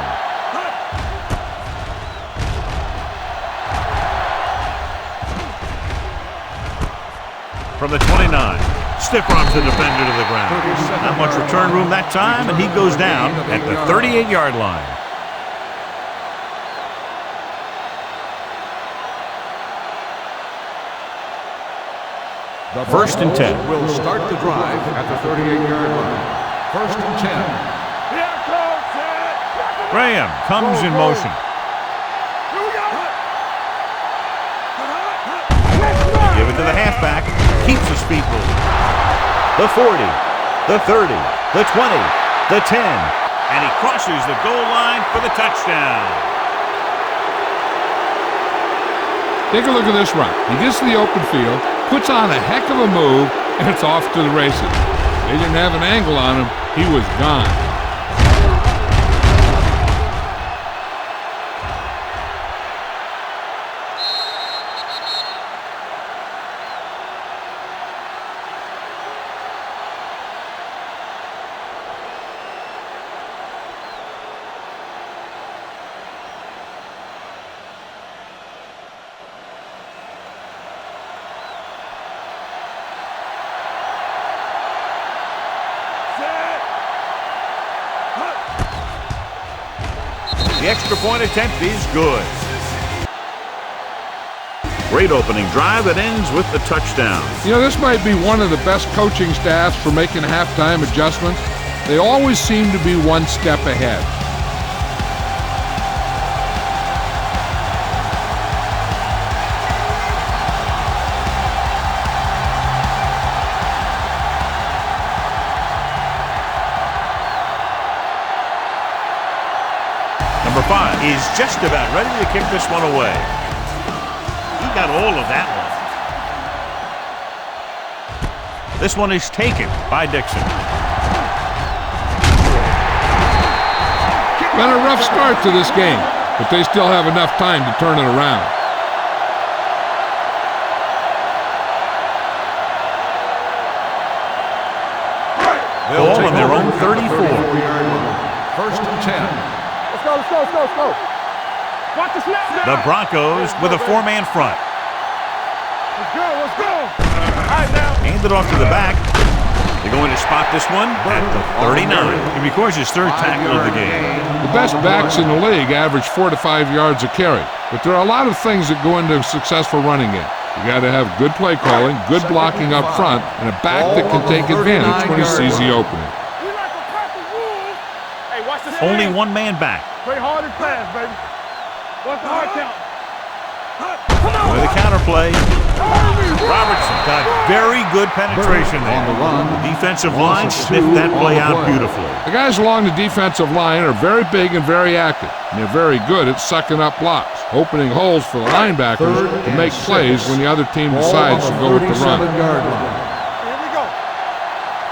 From the 29. Stiff arms the defender to the ground. Not much return room that time, and he goes down at the 38-yard line. First and 10. Will start the drive at the 38-yard line. 1st and 10. Here it comes, Ed. Graham comes in motion. Here we go. Give it to the halfback. Keeps his feet moving. The 40, the 30, the 20, the 10. And he crosses the goal line for the touchdown. Take a look at this run. He gets to the open field, puts on a heck of a move, and it's off to the races. They didn't have an angle on him. He was gone. The extra point attempt is good. Great opening drive that ends with the touchdown. You know, this might be one of the best coaching staffs for making halftime adjustments. They always seem to be one step ahead. Number 5 is just about ready to kick this one away. He got all of that one. This one is taken by Dixon. Been a rough start to this game, but they still have enough time to turn it around. Ball on their own 34. 1st and 10. Let's go. Watch the snap now. The Broncos with a 4-man front. Let's go. All right, now. Hand it off to the back. They're going to spot this one at the 39. And records his 3rd tackle of the game. The best backs in the league average 4 to 5 yards a carry, but there are a lot of things that go into a successul running game. You got to have good play calling, good blocking up front, and a back that can take advantage when he sees the opening. We like to crack the rules. Hey, watch this. Only 1 man back. Play hard and fast, baby. What's the hard count? With a counterplay, Robertson got very good penetration there. The defensive line sniffed that play out beautifully. The guys along the defensive line are very big and very active, and they're very good at sucking up blocks, opening holes for the linebackers to make plays when the other team decides to go with the run. Here we go.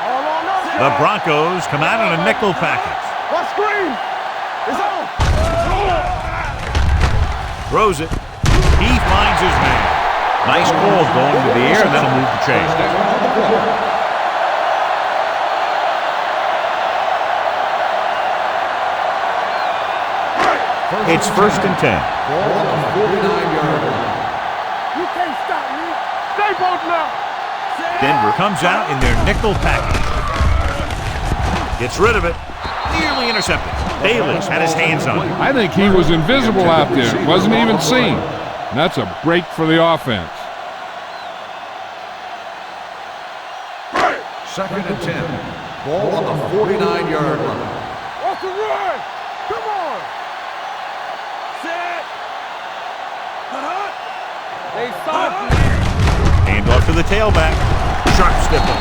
All on us. The Broncos come out in a nickel package. What screen? It's on. Throws it. He finds his man. Nice ball going to the air, and that'll move the chain. It's 1st and 10. You can't stop me. Stay both now. Denver comes out in their nickel package. Gets rid of it. nearly intercepted. Bayless had his hands on it. I think he was invisible out there. Wasn't even seen. And that's a break for the offense. 2nd and 10. Ball on the 49-yard line. What's the run? Come on. Set. They soft. Handoff to the tailback. Sharp stiffle.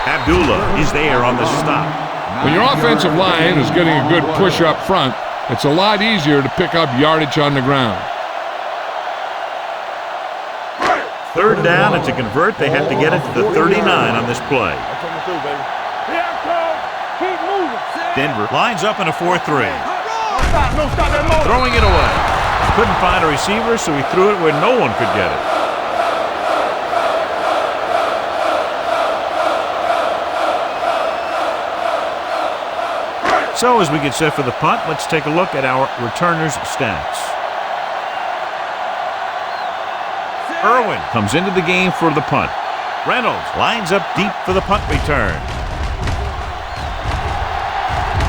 Abdullah is there on the stop. When your offensive line is getting a good push up front, it's a lot easier to pick up yardage on the ground. 3rd down, and to convert, they have to get it to the 39 on this play. That's coming through, baby. Here I come. Keep moving. Denver lines up in a 4-3. No stop that motor. Throwing it away. Couldn't find a receiver, so he threw it where no one could get it. So as we get set for the punt, let's take a look at our returners' stats. Irwin comes into the game for the punt. Reynolds lines up deep for the punt return.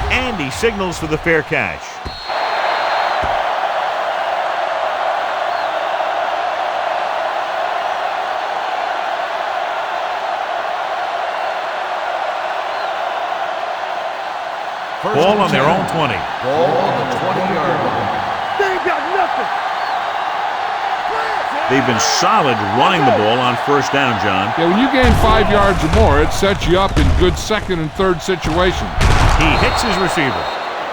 And he signals for the fair catch. Ball on their own 20. Ball on the 20-yard line. They ain't got nothing. They've been solid running the ball on 1st down, John. Yeah, when you gain 5 yards or more, it sets you up in good 2nd and 3rd situations. He hits his receiver.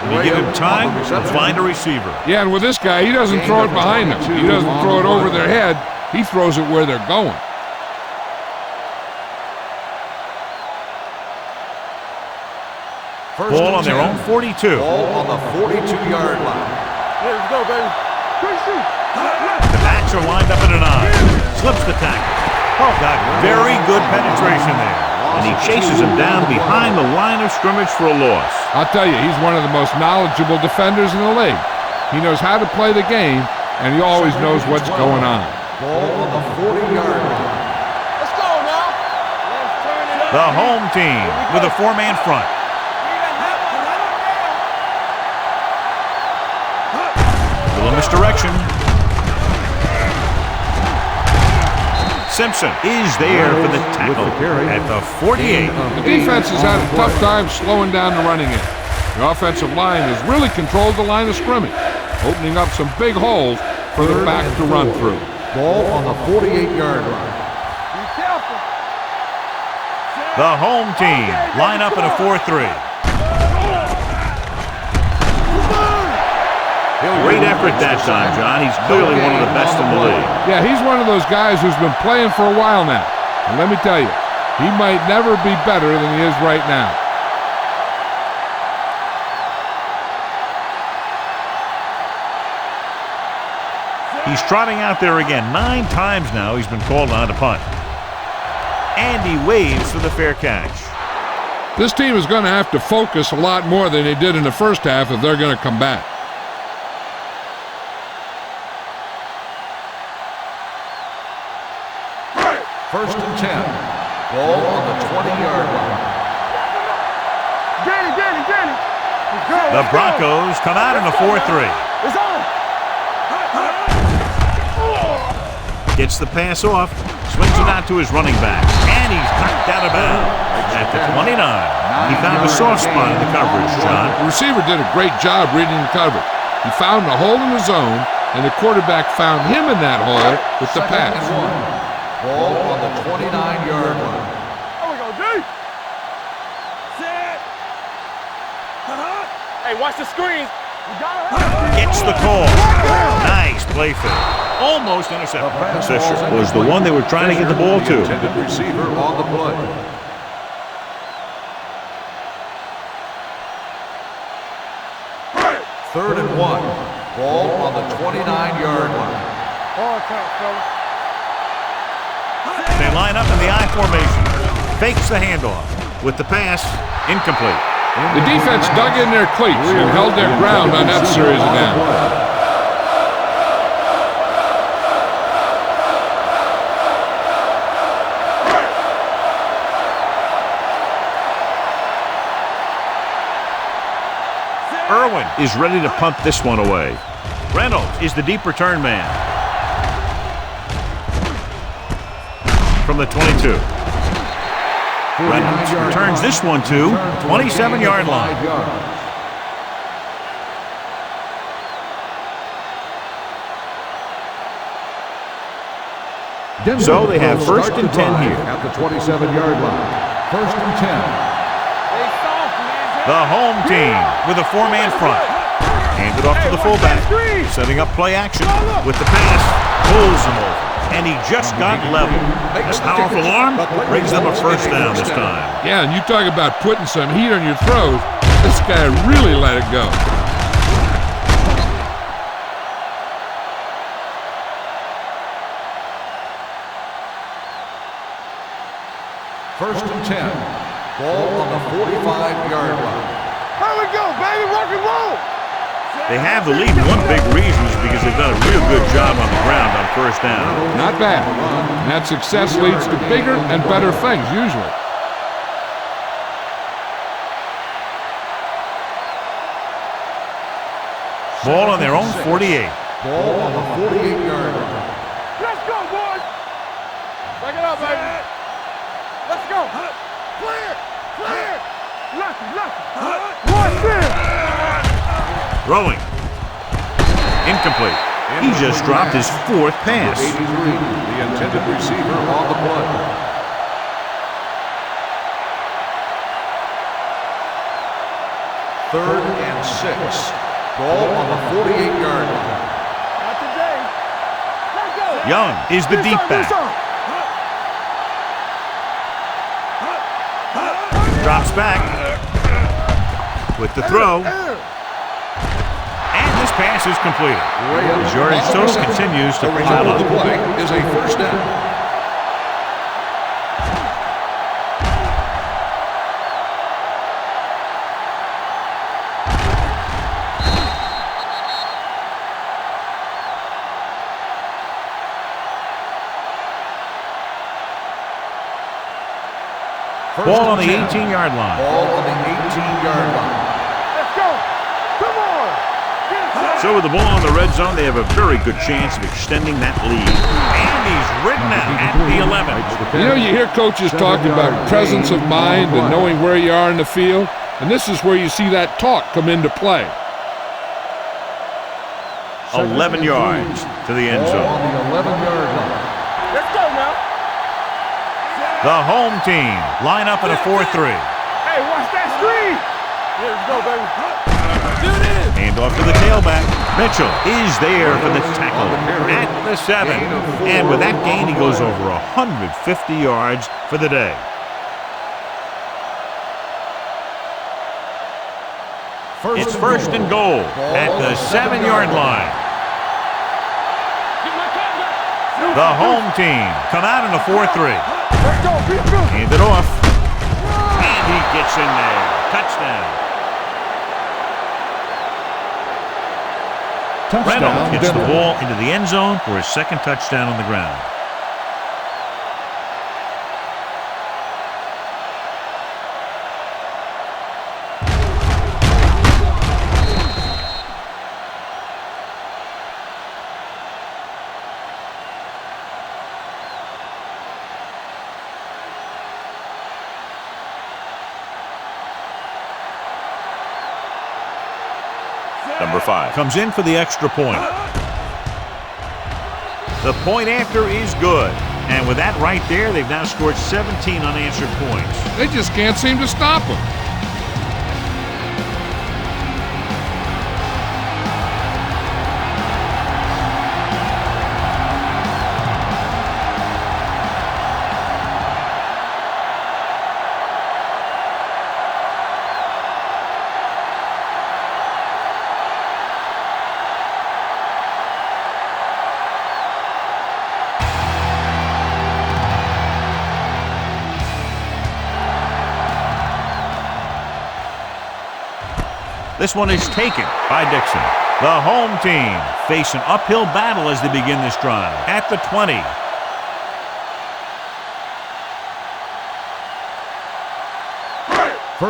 When you give him time, he'll find a receiver. Yeah, and with this guy, he doesn't throw it behind them. He doesn't throw it over their head. He throws it where they're going. Ball on their own 42. Ball on the 42-yard line. Let's go, baby. Quick shoot. The backs are lined up in a 9. Slips the tackle. Oh, got very good penetration there. And he chases him down behind the line of scrimmage for a loss. I'll tell you, he's one of the most knowledgeable defenders in the league. He knows how to play the game, and he always knows what's going on. Ball on the 40-yard line. Let's go now. Let's turn it up. The home team with a 4-man front. Little misdirection. Simpson is there for the tackle at the 48. The defense has had a tough time slowing down the running game. The offensive line has really controlled the line of scrimmage, opening up some big holes for the back to run through. Ball on the 48-yard line. Be careful. The home team line up in a 4-3. Great effort that time, John. He's clearly one of the best in the league. Yeah, he's one of those guys who's been playing for a while now. And let me tell you, he might never be better than he is right now. He's trotting out there again. 9 times now he's been called on to punt. And he waves for the fair catch. This team is going to have to focus a lot more than they did in the first half if they're going to come back. First and 10. Ball on the 20-yard line. Get it. Let's go. The Broncos come out in a 4-3. It's on. Gets the pass off, swings it out to his running back, and he's knocked out of bounds at the 29. He found a soft spot in the coverage, John. The receiver did a great job reading the coverage. He found a hole in the zone, and the quarterback found him in that hole with the pass. Second and 1. Ball on the 29-yard line. There we go, D. Set. Hey, watch the screen. You got it. Gets the call. Nice play fake. Almost intercepted. Fisher was the one they were trying to get the ball to. Intended receiver on the play. Third and 1. Ball on the 29-yard line. Hard count, fellas. They line up in the I formation. Fakes the handoff. With the pass, incomplete. The defense dug in their cleats and held their ground on that series of downs. is ready to punt this one away. Reynolds is the deep return man. From the 22. Reynolds returns this one to 27-yard line. So they have first and 10 here. At the 27-yard line. First and 10. The home team with a four-man front. Hands it off to the fullback. Setting up play action with the pass. Pulls him over. And he just got level. This powerful arm brings them a first down this time. Yeah, and you talk about putting some heat on your throws. This guy really let it go. First and 10. Ball on the 45-yard line. Here we go, baby. Rock and roll. They have the lead. One big reason is because they've done a real good job on the ground on first down. Not bad. And that success leads to bigger and better things, usually. Ball on their own 48. Ball on the 48-yard line. Let's go, boys. Back it up, baby. Let's go. Clear. Clear. Lucky. What's this? Throwing. Incomplete. He just dropped his fourth pass. 83, the intended receiver on the play. Third and 6. Ball on the 48-yard line. Not today. Let's go. Young is the deep back. Drops back with the throw. And this pass is completed. His yardage total continues to pile up. The play is a first down. Ball on the 18-yard line. Ball on the 18-yard line. Let's go. Come on. So with the ball in the red zone, they have a very good chance of extending that lead. And he's ridden out at the 11. You know, you hear coaches talking about presence of mind and knowing where you are in the field, and this is where you see that talk come into play. 11 yards to the end Ball zone. on the 11-yard line. Let's go now. The home team line up in a 4-3. Hey, watch that screen. Let's go, baby. Do this. Hand off to the tailback. Mitchell is there for the tackle at the 7. And with that gain, he goes over 150 yards for the day. It's first and goal at the 7-yard line. The home team come out in a 4-3. Let's go. Be good. Hand it off. And he gets in there. Touchdown. Reynolds gets the ball into the end zone for his second touchdown on the ground. Number 5 comes in for the extra point. The point after is good. And with that right there, they've now scored 17 unanswered points. They just can't seem to stop him. This one is taken by Dixon. The home team face an uphill battle as they begin this drive at the 20.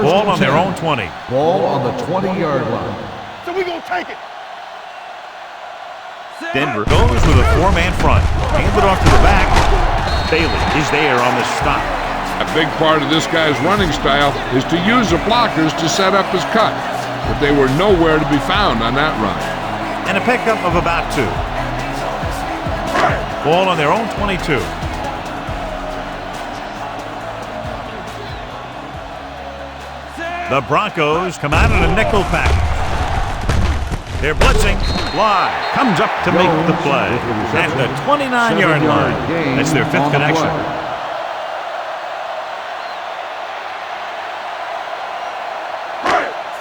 Ball on their own 20. Ball on the 20-yard line. So we Take it. Denver goes with a 4-man front. Hands it off to the back. Bailey is there on the stop. A big part of this guy's running style is to use the blockers to set up his cut, but they were nowhere to be found on that run. And a pickup of about 2. Ball on their own 22. The Broncos come out in a nickel package. They're blitzing. Fly comes up to make the play at the 29-yard line. That's their 5th connection.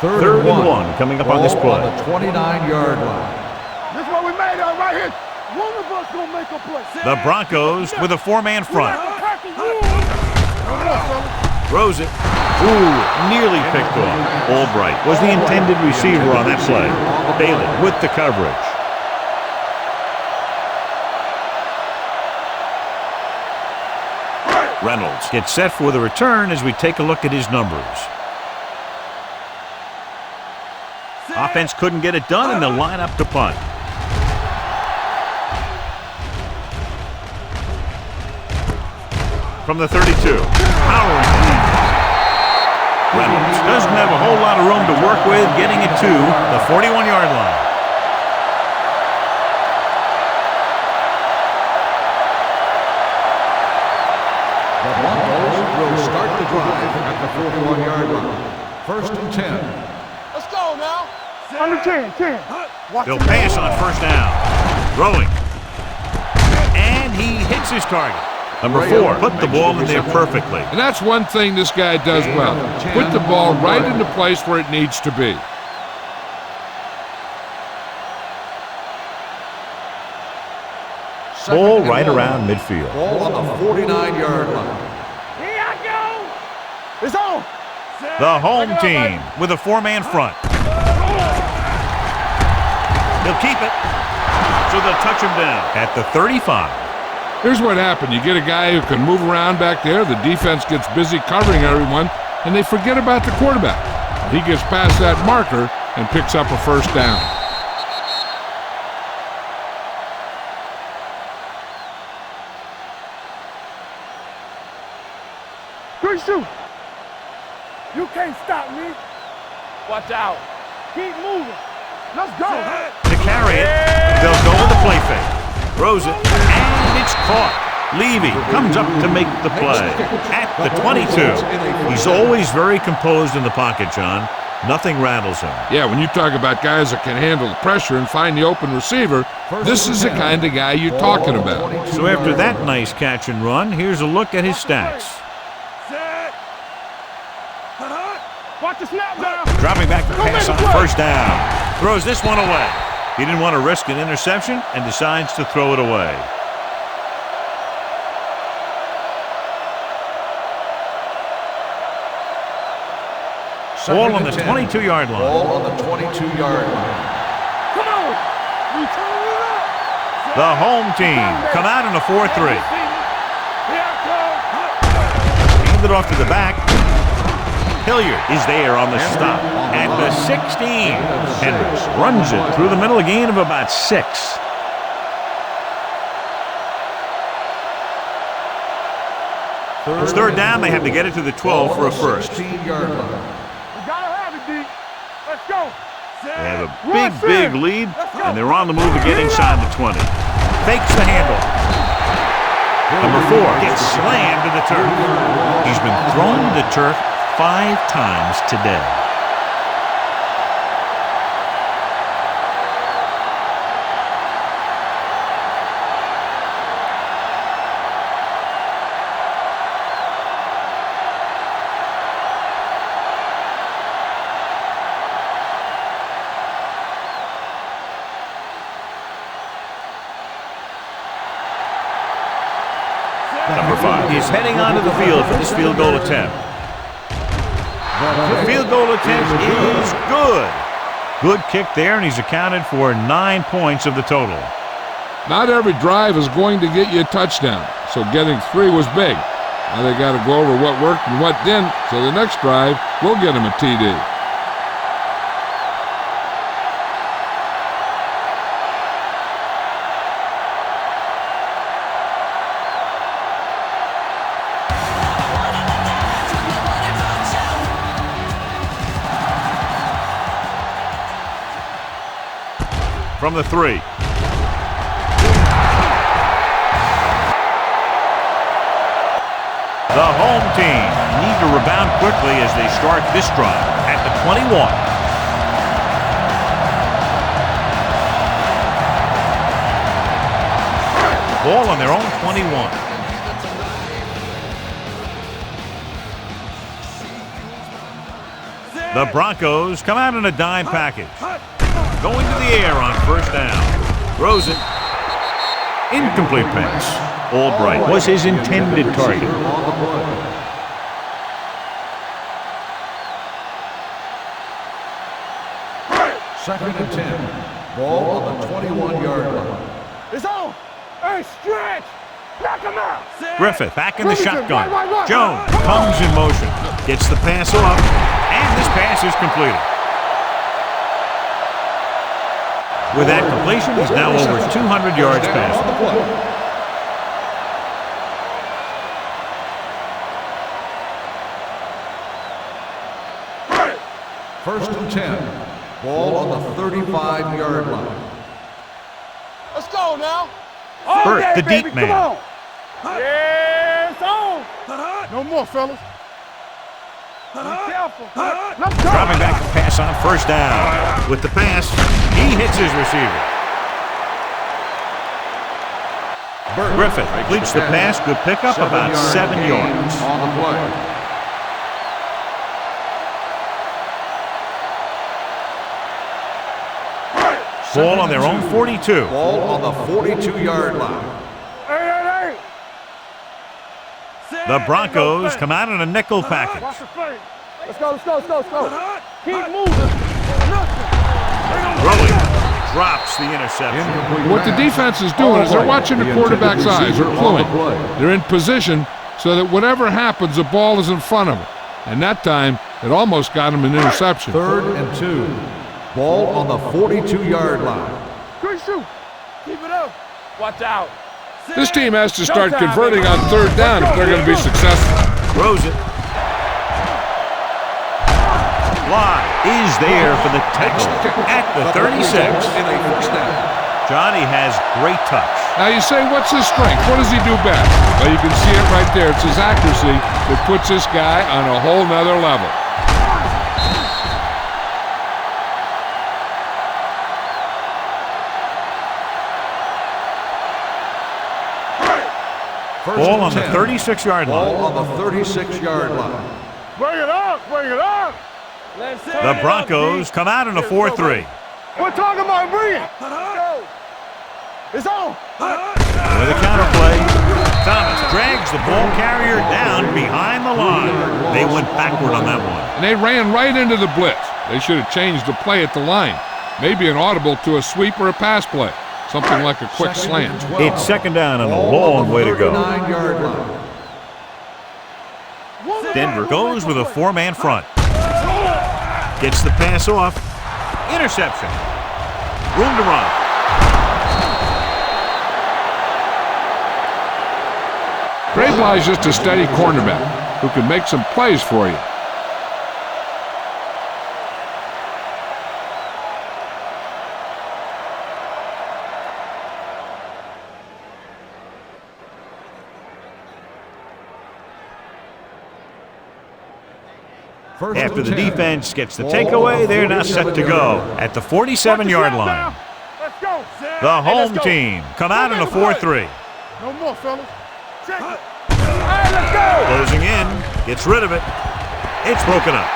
Third and one coming up on this play. On the 29-yard line. This is what we made out right here. One of us gonna make a play. The Broncos with a 4-man front. Throws it. Ooh, nearly picked off. Albright was the intended receiver on that play. Bailey with the coverage. Reynolds gets set for the return as we take a look at his numbers. Offense couldn't get it done, and they'll line up to punt. From the 32, powering it. Reynolds doesn't have a whole lot of room to work with, getting it to the 41-yard line. The Broncos will start the drive at the 41-yard line. 1st and 10. Let's go now. Under 10. They'll pass on 1st down. Throwing. And he hits his target. Number 4 put the ball in there perfectly. And that's one thing this guy does well. Put the ball right in the place where it needs to be. Ball right around midfield. Ball on the 49-yard line. Here I go. It's on. The home team with a 4-man front. They'll keep it. So they'll touch him down at the 35. Here's what happened. You get a guy who can move around back there. The defense gets busy covering everyone, and they forget about the quarterback. He gets past that marker and picks up a 1st down. Good shoot. You can't stop me. Watch out. Keep moving. Let's go. To carry it, they'll go with the play fake. Throws it, and it's caught. Levy comes up to make the play at the 22. He's always very composed in the pocket, John. Nothing rattles him. Yeah, when you talk about guys that can handle the pressure and find the open receiver, this is the kind of guy you're talking about. So after that nice catch and run, here's a look at his stats. Watch the snap down. Dropping back to pass on 1st down. Throws this one away. He didn't want to risk an interception and decides to throw it away. Ball on the 22-yard line. Ball on the 22-yard line. Come on. We turn it up. The home team come out in a 4-3. Here I come. Hand it off to the back. Hilliard is there on the stop at the 16. Hendricks runs it through the middle, a gain of about 6. It's 3rd down. They have to get it to the 12 for a 1st. 16-yard line. We gotta have it, D. Let's go. They have a big lead, and they're on the move to get inside the 20. Fakes the handle. Number 4 gets slammed to the turf. He's been thrown to the turf 5 times today. Number 5 is heading onto the field for this field goal attempt. The field goal attempt is good. Good kick there, and he's accounted for 9 points of the total. Not every drive is going to get you a touchdown, so getting 3 was big. Now they got to go over what worked and what didn't, so the next drive will get them a TD. from the 3. The home team need to rebound quickly as they start this drive at the 21. Ball on their own 21. The Broncos come out in a dime package. Going to the air on first down. Throws it. Incomplete pass. Albright was his intended target. Second and 10. Ball on the 21-yard line. It's on. Hey, stretch. Knock him out. Griffith back in the shotgun. Jones comes in motion. Gets the pass off. And this pass is completed. With that completion, he's now over 200 yards passing. First and 10. Ball on the 35-yard line. Let's go now. Burt, the deep man. Come on. Yeah, it's on. No more, fellas. Be careful. Let's go. Dropping back to pass on first down. With the pass, he hits his receiver. Griffith completes the pass. Good pickup, about 7 yards. On the play. Ball on their own 42. Ball on the 42-yard line. Hey. The Broncos come out in a nickel package. Watch the play. Let's go. Keep moving. Throwing. Drops the interception. What the defense is doing is they're watching the quarterback's eyes. They're cluing. They're in position so that whatever happens, the ball is in front of them. And that time, it almost got him an interception. Third and 2. Ball on the 42-yard line. Quick shoot. Keep it up. Watch out. This team has to start converting on third down if they're going to be successful. Throws it. Fly is there for the touchdown at the 36. Johnny has great touch. Now you say, what's his strength? What does he do best? Well, you can see it right there. It's his accuracy that puts this guy on a whole nother level. Ball on the 36-yard line. Ball on the 36-yard line. Bring it up. The Broncos come out in a 4-3. We're talking about bring it. It's on. With a counterplay, Thomas drags the ball carrier down behind the line. They went backward on that one. And they ran right into the blitz. They should have changed the play at the line. Maybe an audible to a sweep or a pass play. Something like a quick slant. It's second down and a long way to go. Denver goes with a 4-man front. Gets the pass off. Interception. Room to run. Grayblie's just a steady cornerback who can make some plays for you. After the defense gets the takeaway, they're now set to go at the 47-yard line. Let's go. The home team come out in a 4-3. No more, fellas. Check it. Hey, let's go. Closing in, gets rid of it. It's broken up.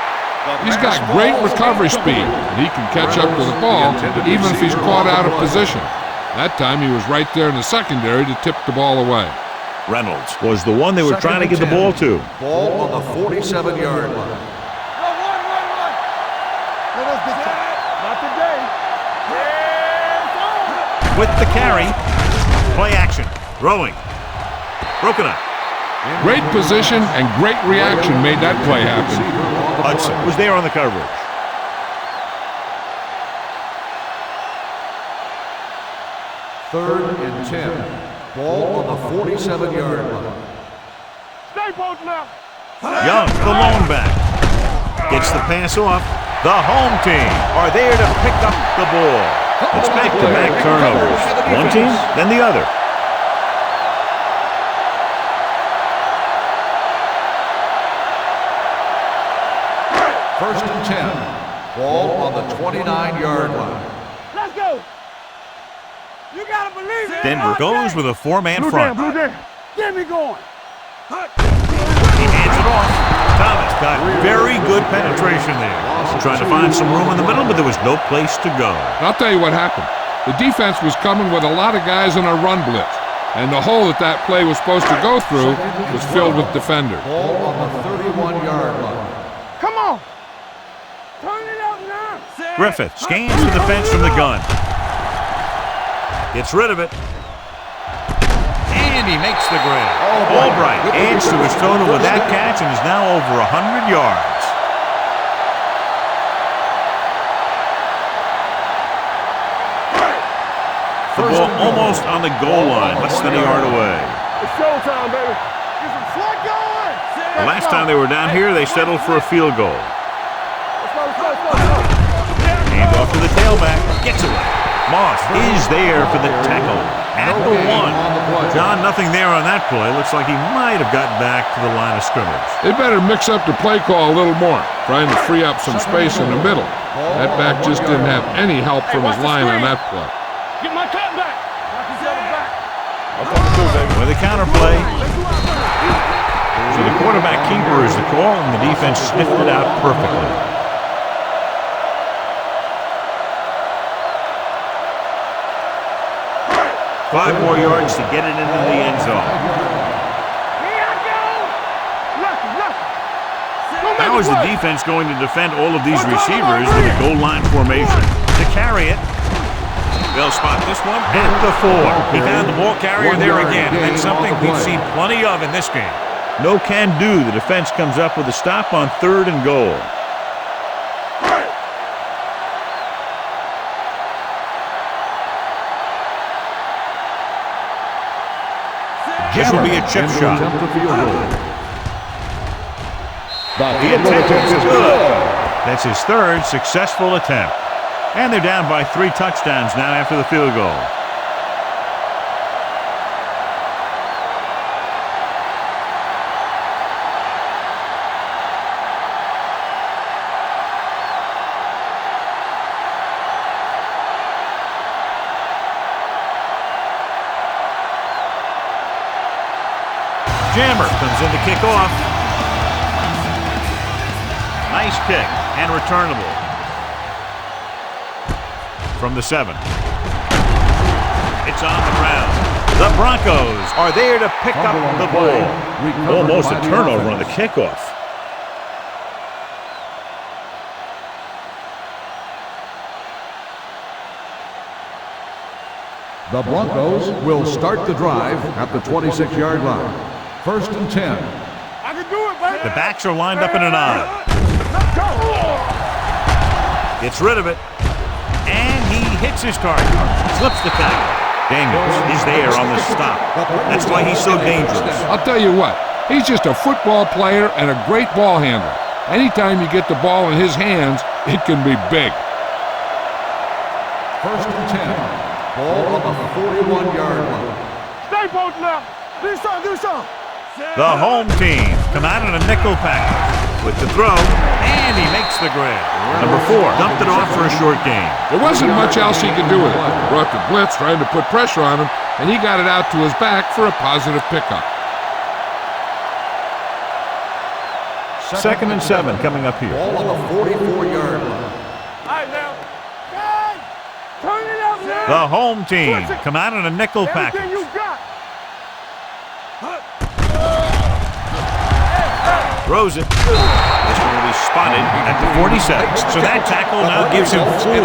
He's got great recovery speed, and he can catch up to the ball even if he's caught out of position. That time he was right there in the secondary to tip the ball away. Reynolds was the one they were trying to get the ball to. Ball on the 47-yard line. Not today. With the carry, play action, throwing, broken up. Great position and great reaction made that play happen. Hudson was there on the coverage. Third and 10. Ball on the 47-yard line. Stay both now. Young, the lone back, gets the pass off. The home team are there to pick up the ball. It's back-to-back turnovers. One team, then the other. First and 10. Ball on the 29-yard line. Let's go. You gotta believe it. Denver goes with a four-man front. Blue down. Get me going. He hands it off. Thomas got very good penetration there. Trying to find some room in the middle, but there was no place to go. I'll tell you what happened. The defense was coming with a lot of guys in a run blitz, and the hole that play was supposed to go through was filled with defenders. Ball on the 31-yard line. Come on. Turn it up now. Griffith scans the defense from the gun. Gets rid of it. And he makes the grab. Albright adds to his total with that catch and is now over 100 yards. The ball almost on the goal line, less than a yard away. It's showtime, baby. Get some sweat going. The last time they were down here, they settled for a field goal. Let's go. Hand off to the tailback. Gets away. Moss is there for the tackle at the 1. John, nothing there on that play. Looks like he might have gotten back to the line of scrimmage. They better mix up the play call a little more, trying to free up some space in the middle. That back just didn't have any help from his line on that play. Get my cut back. Back. With a counterplay. So the quarterback keeper is the call, and the defense sniffed it out perfectly. Five more yards to get it into the end zone. How is the defense going to defend all of these receivers with a goal line formation? To carry it, they'll spot this one at the 4. He found the ball carrier there again, and that's something we've seen plenty of in this game. No can do. The defense comes up with a stop on 3rd and goal. This will be a chip shot. The attempt is good. That's his 3rd successful attempt. And they're down by 3 touchdowns now after the field goal. Jammer comes in to kick off. Nice kick and returnable. From the 7. It's on the ground. The Broncos are there to pick up the ball. Almost a turnover on the kickoff. The Broncos will start the drive at the 26-yard line. First and 10. I can do it, baby. The backs are lined up in an I. Let's go. Gets rid of it. And he hits his target. Slips the tackle. Daniels is there on the stop. That's why he's so dangerous. I'll tell you what, he's just a football player and a great ball handler. Anytime you get the ball in his hands, it can be big. First and 10. Ball on the 41-yard line. Stay posted now. Do something. The home team come out in a nickel package with the throw, and he makes the grab. Number 4 dumped it off for a short gain. There wasn't much else he could do with it. Brought the blitz, trying to put pressure on him, and he got it out to his back for a positive pickup. 2nd and 7 coming up here. Ball on the 44-yard line. All right, now. Guys, turn it up now. The home team come out in a nickel Everything package. you got. Throws it. This one will be spotted at the 47. So that tackle now gives him 4.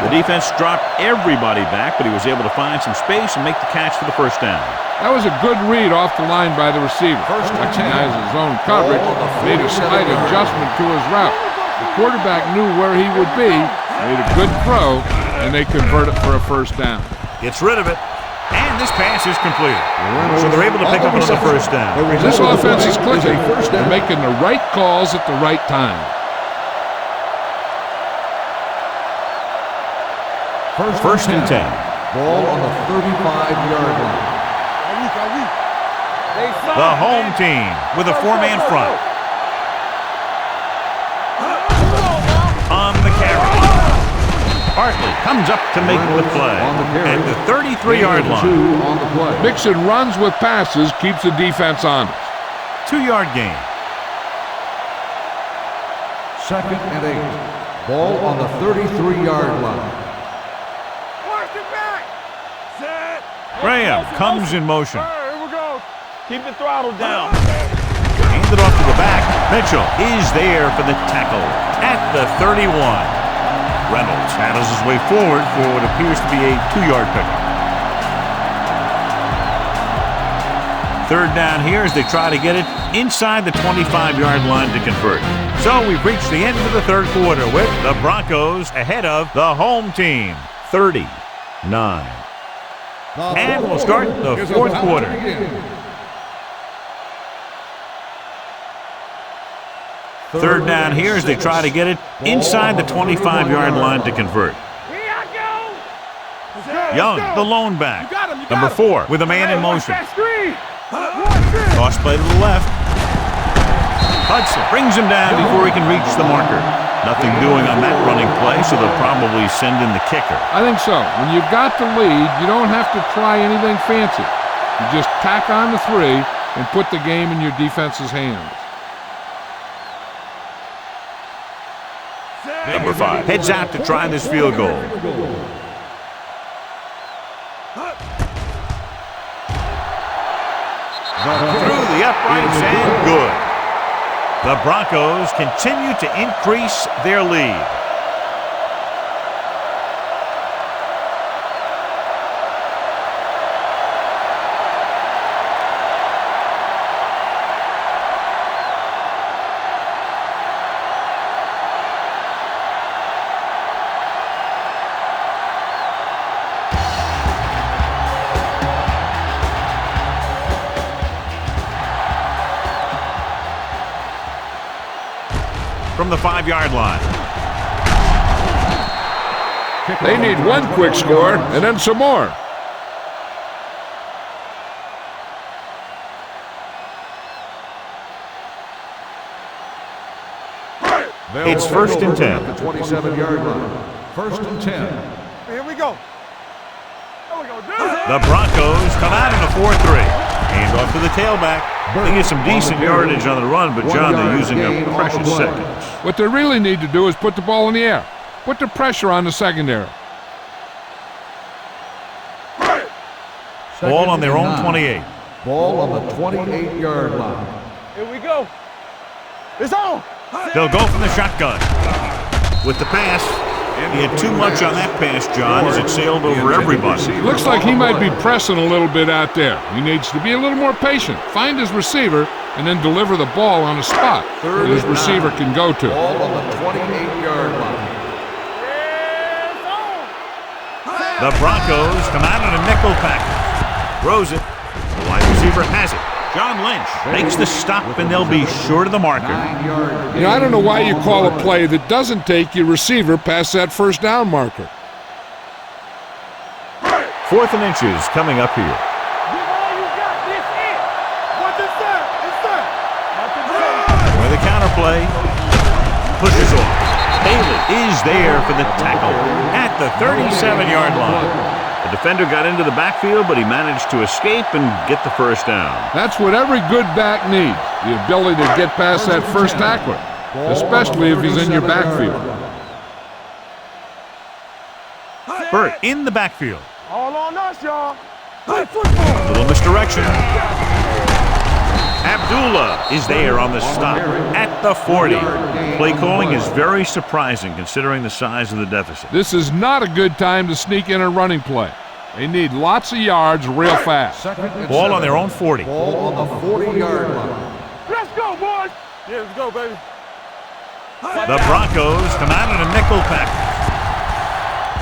The defense dropped everybody back, but he was able to find some space and make the catch for the first down. That was a good read off the line by the receiver. Recognized his own coverage, made a slight adjustment to his route. The quarterback knew where he would be, made a good throw, and they convert it for a first down. Gets rid of it. And this pass is completed. So they're able to pick up another first down. This offense is clicking. They're making the right calls at the right time. First and 10. Ball on the 35-yard line. The home team with a four-man front. On the carry. Bartley comes up to make the play at the 33-yard line. Mixing runs with passes keeps the defense honest. 2-yard gain. Second and 8. Ball on the 33-yard line. Graham comes in motion. Here we go. Keep the throttle down. Handed off to the back. Mitchell is there for the tackle at the 31. Reynolds handles his way forward for what appears to be a 2-yard pickup. Third down here as they try to get it inside the 25-yard line to convert. So we've reached the end of the third quarter with the Broncos ahead of the home team, 39. And we'll start the fourth quarter. Third down here as they try to get it inside the 25-yard line to convert. Young, the lone back. Number 4 with a man in motion. Toss play to the left. Hudson brings him down before he can reach the marker. Nothing doing on that running play, so they'll probably send in the kicker. I think so. When you've got the lead, you don't have to try anything fancy. You just tack on the 3 and put the game in your defense's hands. Number 5 heads out to try this field goal. Through the uprights and good. The Broncos continue to increase their lead. From the 5-yard line. They need one quick score and then some more. It's first and 10. At the 27-yard line. First and 10. Here we go. The Broncos come out in a 4-3. Hand off to the tailback. They get some decent yardage on the run, but John, they're using up precious seconds. What they really need to do is put the ball in the air. Put the pressure on the secondary. Ball on their own 28. Ball on the 28-yard line. Here we go. It's on. They'll go from the shotgun. With the pass, he had too much on that pass, John, as it sailed over everybody. Looks like he might be pressing a little bit out there. He needs to be a little more patient. Find his receiver and then deliver the ball on a spot that his receiver can go to. Ball on the 28-yard line. The Broncos come out in a nickel package. Throws it. The wide receiver has it. John Lynch makes the stop, and they'll be short of the marker. You know, I don't know why you call a play that doesn't take your receiver past that first down marker. 4th and inches coming up here. Where the counterplay pushes off. Bailey is there for the tackle at the 37-yard line. The defender got into the backfield, but he managed to escape and get the first down. That's what every good back needs, the ability to get past that first tackler, especially if he's in your backfield. Burt in the backfield. All on us, y'all. Play football. Little misdirection. Abdullah is there on the stop at the 40. Play calling is very surprising considering the size of the deficit. This is not a good time to sneak in a running play. They need lots of yards real fast. Ball on their own 40. Ball on the 40-yard line. Let's go, boys. Yeah, let's go, baby. The Broncos come out in a nickel package.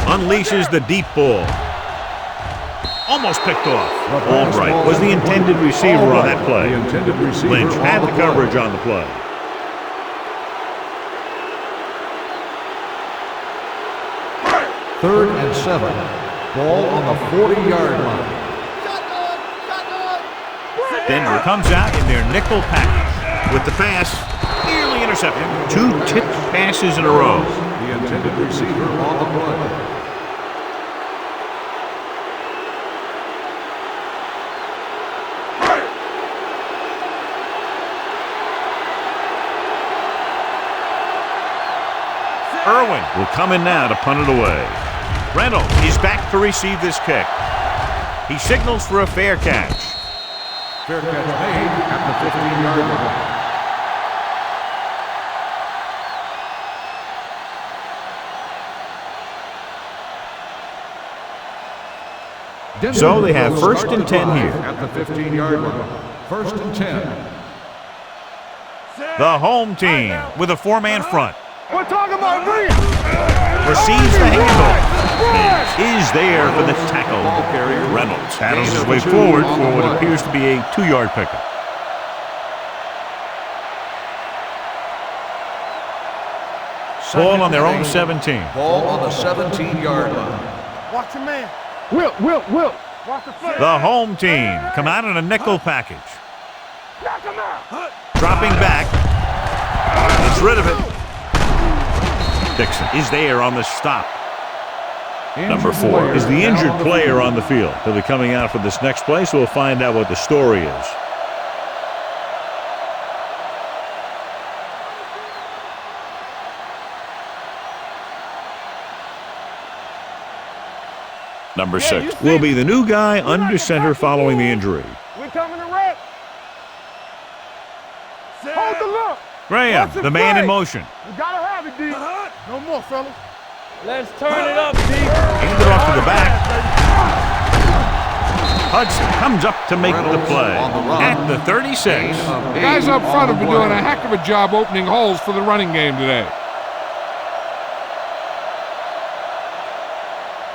Unleashes the deep ball. Almost picked off. Albright was the intended receiver on that play. Lynch had the coverage on the play. 3rd and 7. Ball on the 40-yard line. Denver comes out in their nickel package with the pass. Nearly intercepted. 2 tipped passes in a row. The intended receiver on the play. Irwin will come in now to punt it away. Reynolds is back to receive this kick. He signals for a fair catch. Fair catch made at the 15-yard line. So they have 1st and 10 here. At the 15-yard line. 1st and 10. The home team with a 4-man front. We're talking about me. Receives the handoff. Is there for the tackle. Reynolds handles his way forward for what appears to be a 2-yard pickup. Ball on their own 17. Ball on the 17-yard line. Watch your man. Will. Watch the foot. The home team come out in a nickel package. Knock him out. Dropping back. Gets rid of it. Dixon is there on the stop. Number 4 is the injured player on the field. He'll be coming out for this next play, so we'll find out what the story is. Number 6 will be the new guy under center following the injury. We're coming to wreck. Hold the look. Graham, the man in motion. You gotta have it, D. No more, fellas. Let's turn it up, D. Hand it off to the back. Hudson comes up to make the play at the 36. The guys up front have been doing a heck of a job opening holes for the running game today.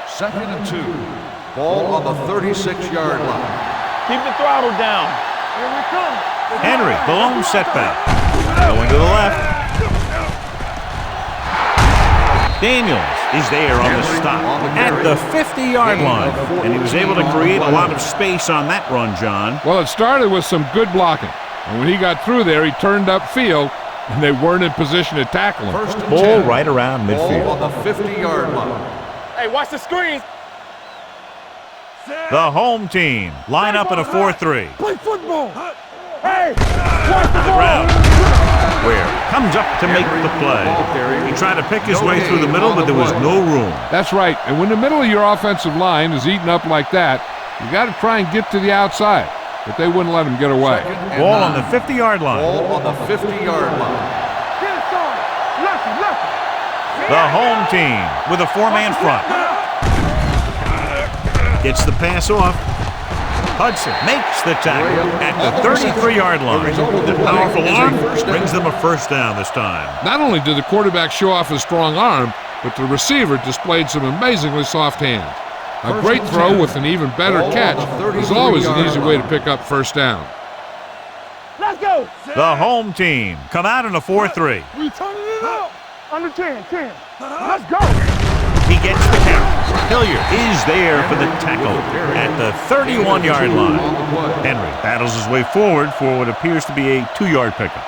2nd and 2. Ball on the 36-yard line. Keep the throttle down. Here we come. Henry, the lone setback. Going to the left. Daniels is there on the stop at the 50-yard line. And he was able to create a lot of space on that run, John. Well, it started with some good blocking. And when he got through there, he turned upfield, and they weren't in position to tackle him. Ball right around Ball midfield. on the 50-yard line. Hey, watch the screens. The home team line up in a 4-3. Play football. Hey, watch the Ground. ball. Where comes up to make the play. He tried to pick his way through the middle, but there was no room. That's right. And when the middle of your offensive line is eaten up like that, you got to try and get to the outside. But they wouldn't let him get away. Ball on the 50-yard line. Ball on the 50-yard line. Get it started. Left. The home team with a 4-man front. Gets the pass off. Hudson makes the tackle at the 33-yard line. The powerful arm brings them a 1st down this time. Not only did the quarterback show off his strong arm, but the receiver displayed some amazingly soft hands. A great throw with an even better catch is always an easy way to pick up 1st down. Let's go. The home team come out in a 4-3. We turning it up. Under 10. Let's go. He gets the carry. Hilliard is there for the tackle at the 31-yard line. Henry battles his way forward for what appears to be a 2-yard pickup.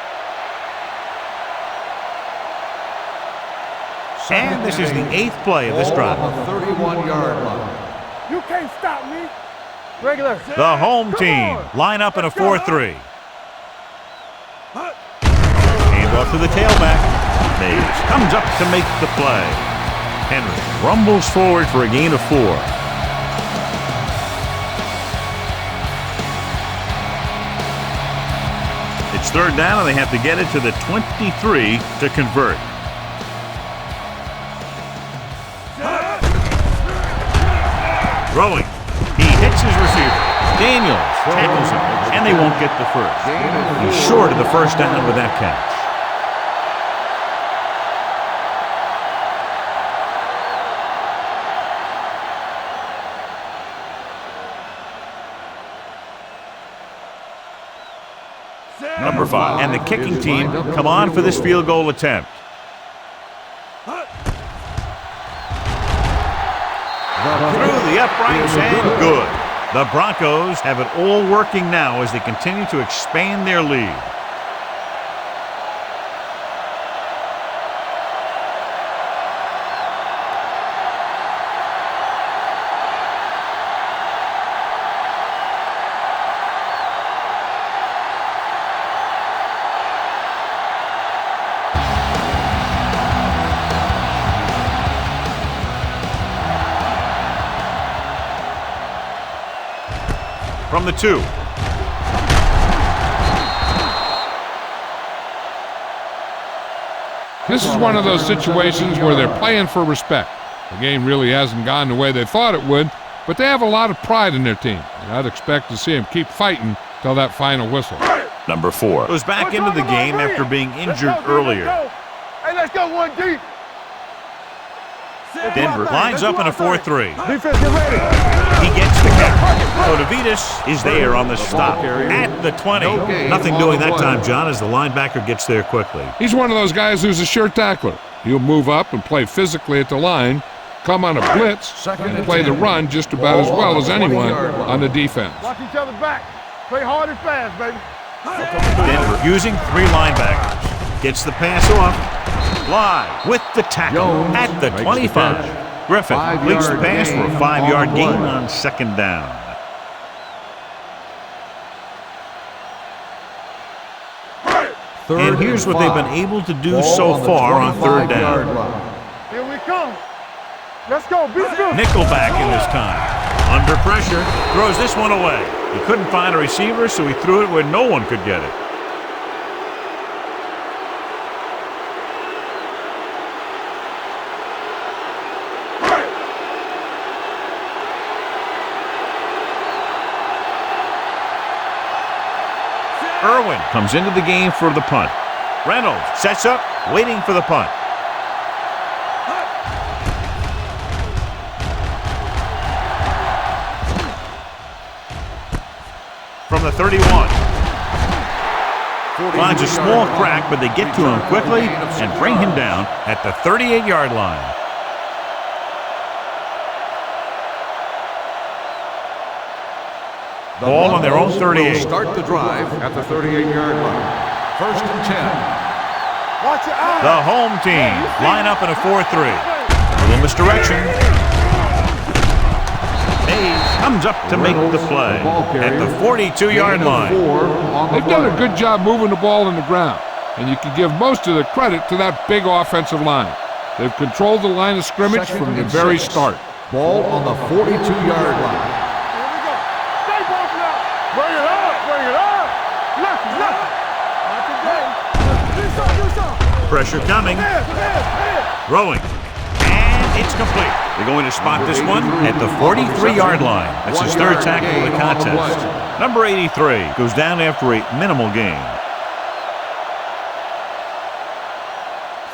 And this is the 8th play of this drive. Ball on the 31-yard line. You can't stop me. Regular. The home team line up in a 4-3. Hand off to the tailback. Mays comes up to make the play. Henry rumbles forward for a gain of 4. It's 3rd down, and they have to get it to the 23 to convert. Throwing. He hits his receiver. Daniels tackles him, and they won't get the 1st. He's short of the 1st down with that catch. Number 5. And the kicking team come on for this field goal attempt. uprights and good. The Broncos have it all working now as they continue to expand their lead. From the 2. This is one of those situations where they're playing for respect. The game really hasn't gone the way they thought it would, but they have a lot of pride in their team, and I'd expect to see them keep fighting till that final whistle. Number 4 goes back into the game after being injured earlier. Hey, let's go one deep. Denver lines up in a 4-3. Defense, get ready. He gets the catch. Kodavitas is there on the stop at the 20. Nothing doing that time, John, as the linebacker gets there quickly. He's one of those guys who's a sure tackler. He'll move up and play physically at the line, come on a blitz, and play the run just about as well as anyone on the defense. Watch each other back. Play hard and fast, baby. Denver using 3 linebackers. Gets the pass off. Live with the tackle at the 25. Griffin completes the pass for a 5-yard gain on 2nd down. And here's what they've been able to do so far on 3rd down. Here we come. Let's go. Be good. Nickelback in this time. Under pressure, throws this one away. He couldn't find a receiver, so he threw it where no one could get it. Irwin comes into the game for the punt. Reynolds sets up, waiting for the punt. From the 31. Finds a small crack, but they get to him quickly and bring him down at the 38-yard line. Ball on their own 38. Start the drive at the 38-yard line. 1st and 10. Watch your eyes. The home team line up in a 4-3. A little misdirection. Hayes comes up to make the play at the 42-yard line. They've done a good job moving the ball in the ground, and you can give most of the credit to that big offensive line. They've controlled the line of scrimmage from the very start. Ball on the 42-yard line. Bring it up, bring it up. Left, left. Not today. Do something. Pressure coming. Throwing. And it's complete. They're going to spot this one at the 43-yard line. That's his 3rd tackle of the contest. Number 83 goes down after a minimal gain.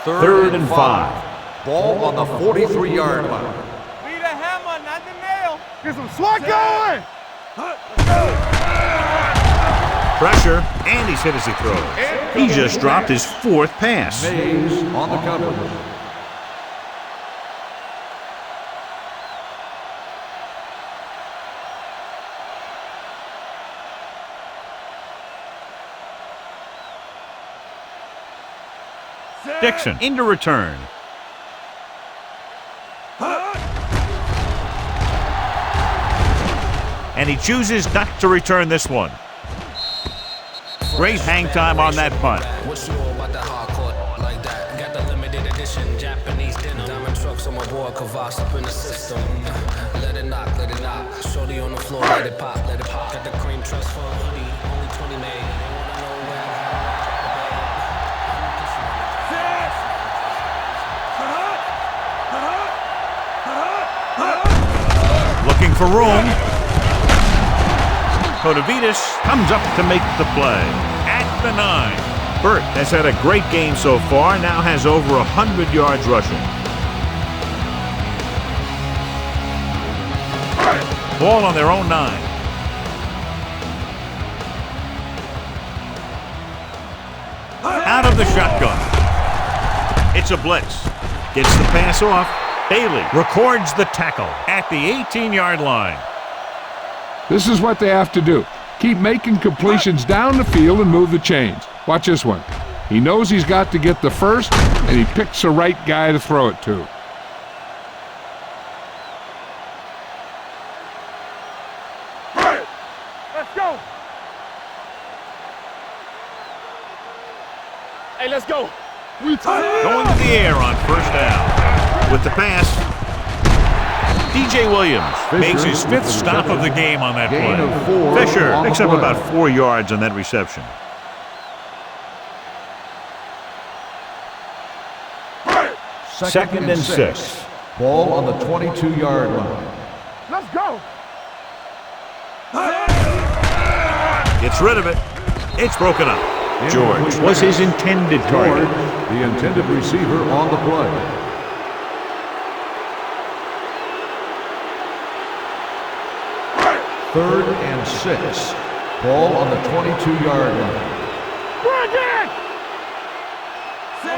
3rd and 5. Ball on the 43-yard line. Be the hammer, not the nail. Get some swat going. Pressure, and he's hit as he throws. He just dropped his 4th pass. Mays on the cover. Dixon into return. And he chooses not to return this one. Great hang time on that punt. What's you all about the hardcore like that? Got the limited edition Japanese denim. Diamond trucks on my board, Kavas up in the system. Let it knock, let it knock. Shorty on the floor, let it pop, let it pop. Got the cream trust fund hoodie, only 20 made. They wanna know where I'm looking for room. Kodavitas comes up to make the play at the 9. Burt has had a great game so far, now has over 100 yards rushing. Ball on their own 9. Out of the shotgun. It's a blitz. Gets the pass off. Bailey records the tackle at the 18-yard line. This is what they have to do. Keep making completions down the field and move the chains. Watch this one. He knows he's got to get the first, and he picks the right guy to throw it to. Let's go. Hey, let's go. Going to the air on first down. With the pass, DJ Williams makes his 5th stop of the game on that Gain of play. 4 Fisher on the picks up play. about 4 yards on that reception. Second and 6. Ball on the 22-yard line. Let's go. Gets rid of it. It's broken up. George was his intended target. George, the intended receiver on the play. Third and 6. Ball on the 22-yard line. Bring it.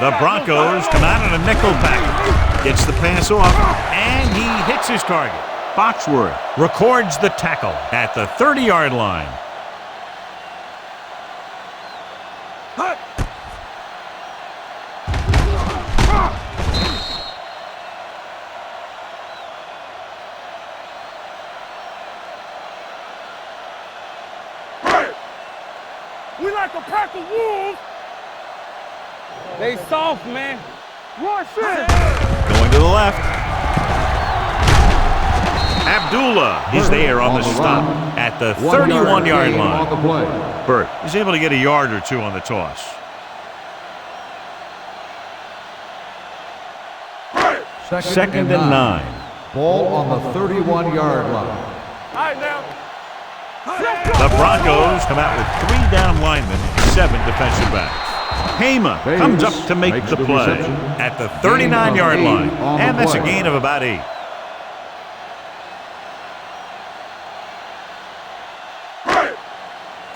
The Broncos come out in a nickel package. Gets the pass off, and he hits his target. Foxworth records the tackle at the 30-yard line. We like a pack of wolves. They soft, man. One shit. Going to the left. Abdullah is there on the stop at the 31-yard on the line. play. Burt is able to get a yard or two on the toss. Second and 9. Ball on the 31-yard line. All right, now. The Broncos come out with 3 down linemen and 7 defensive backs. Hama comes up to make the play at the 39-yard line, and that's a gain of about 8.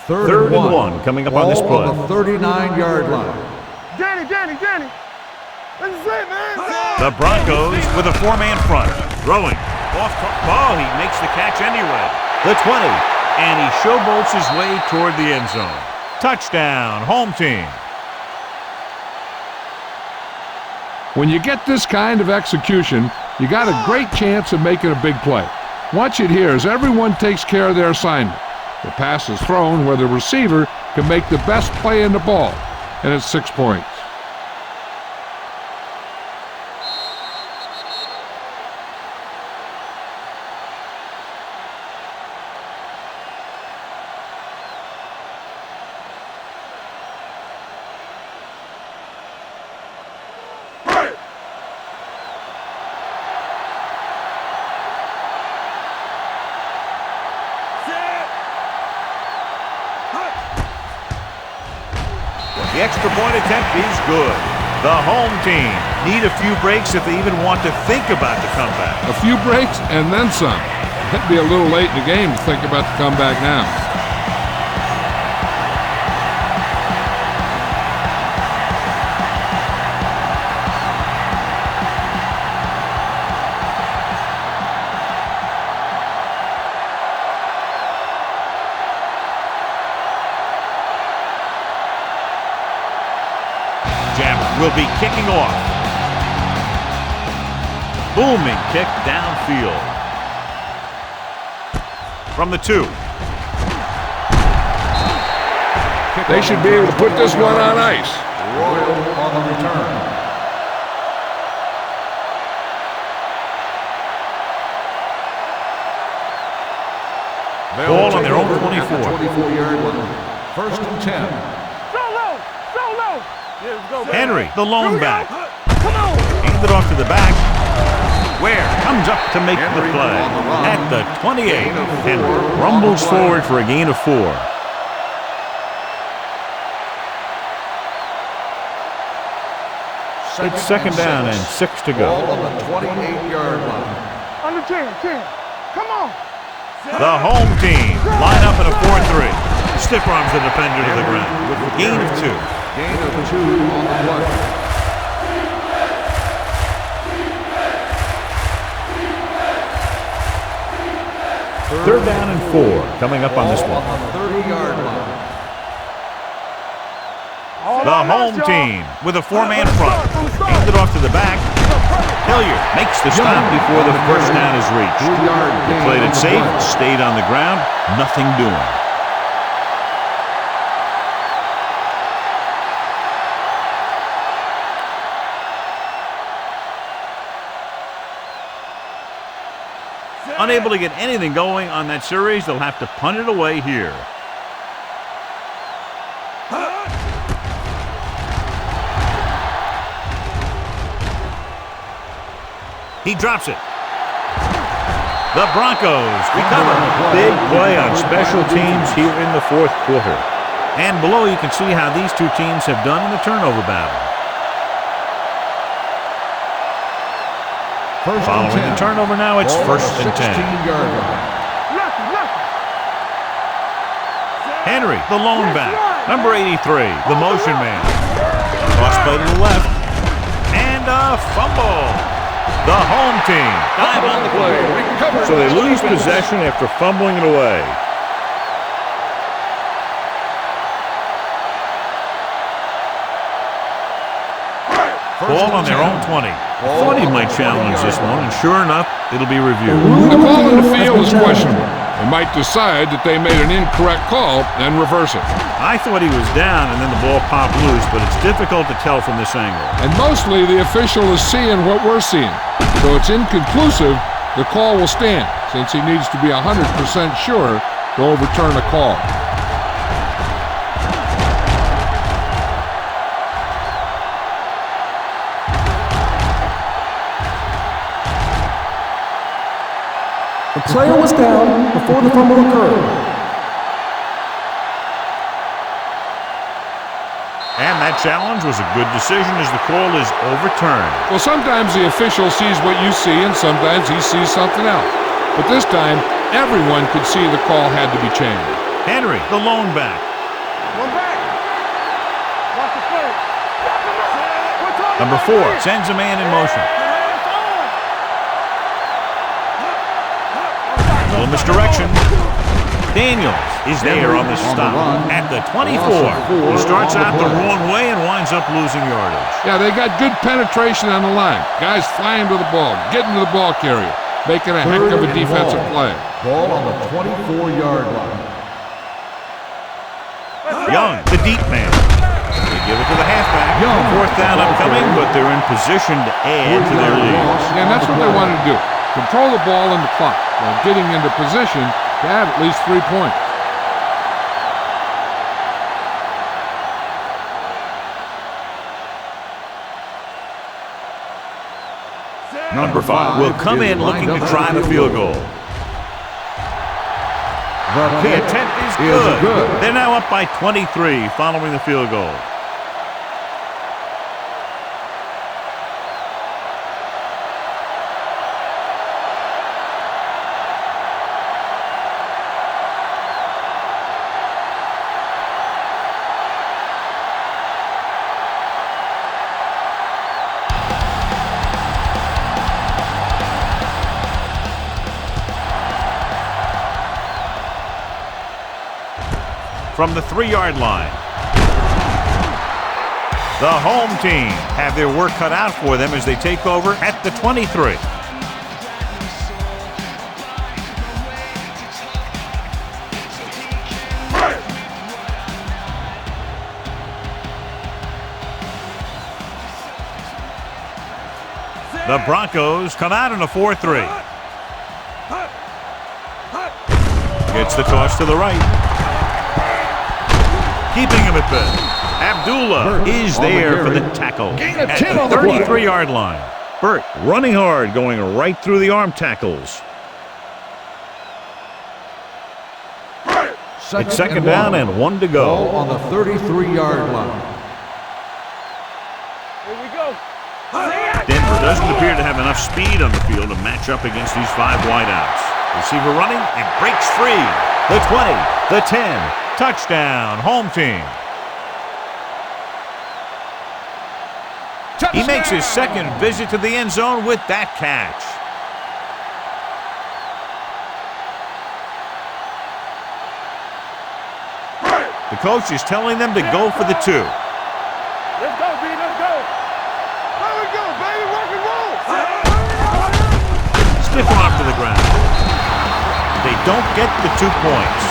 Third and 1 coming up on this play. On the 39-yard line. Danny. This is it, man. The Broncos with a 4-man front. Throwing. Ball, he makes the catch anyway. The 20. And he showboats his way toward the end zone. Touchdown, home team. When you get this kind of execution, you got a great chance of making a big play. Watch it here as everyone takes care of their assignment. The pass is thrown where the receiver can make the best play in the ball, and it's 6 points. The extra point attempt is good. The home team need a few breaks if they even want to think about the comeback. A few breaks and then some. It'd be a little late in the game to think about the comeback now. Will be kicking off. Booming kick downfield. From the 2. They should be able to put this one on ice. Royal on the return. Ball on their own 24. 24-yard line. First and 10. Solo. Yeah, let's go, baby. Henry, the lone back. Come on. Handed off to the back. Ware comes up to make the play at the 28. Henry rumbles forward for a gain of 4. It's second down and 6 to go. Ball on the 28-yard line. Under 10. Come on. The home team line up in a 4-3. Stiff arms the defender to the ground with a gain of 2. Gain of 2 on the play. Third down and 4 coming up on this one. On the 30-yard line. The home team with a 4-man front. Hand it off to the back. Hilliard makes the stop before the first down is reached. They played it safe, stayed on the ground, nothing doing. Unable to get anything going on that series, they'll have to punt it away here. He drops it. The Broncos recover. Big play on special teams here in the fourth quarter. And below you can see how these two teams have done in the turnover battle. Following the turnover now, it's first and 10. Henry, the lone back. Number 83, the motion man. Cross play to the left. And a fumble. The home team dive on the play. So they lose possession after fumbling it away. Ball on their own 20. Thought he might challenge this one, and sure enough, it'll be reviewed. The call in the field is questionable. They might decide that they made an incorrect call and reverse it. I thought he was down, and then the ball popped loose, but it's difficult to tell from this angle. And mostly the official is seeing what we're seeing. So it's inconclusive. The call will stand, since he needs to be 100% sure to overturn a call. The player was down before the fumble occurred. And that challenge was a good decision as the call is overturned. Well, sometimes the official sees what you see, and sometimes he sees something else. But this time, everyone could see the call had to be changed. Henry, the lone back. One back. Watch the play. Number 4 sends a man in motion. A little misdirection. Daniels is there on the stop at the 24. He starts out the wrong way and winds up losing yardage. Yeah, they got good penetration on the line. Guys flying to the ball, getting to the ball carrier, making a heck of a defensive play. Ball on the 24-yard line. Young, the deep man. They give it to the halfback. Fourth down upcoming, but they're in position to add to their lead. Yeah, and that's what they wanted to do. Control the ball and the clock while getting into position to add at least 3 points. Number 5 will come in looking to try the field goal. The attempt is good. They're now up by 23 following the field goal. From the 3-yard line. The home team have their work cut out for them as they take over at the 23. The Broncos come out in a 4-3. Gets the toss to the right. Keeping him at bay. Abdullah is there for the tackle at the 33-yard line. Burt running hard, going right through the arm tackles. It's second down and 1 to go. Ball on the 33-yard line. Here we go. Denver doesn't appear to have enough speed on the field to match up against these 5 wideouts. Receiver running and breaks free. The 20, the 10. Touchdown, home team. Touchdown. He makes his second visit to the end zone with that catch. The coach is telling them to go for the 2. Let's go, B. Let's go. There we go, baby. Rock and roll. Stiff arm to the ground. They don't get the 2 points.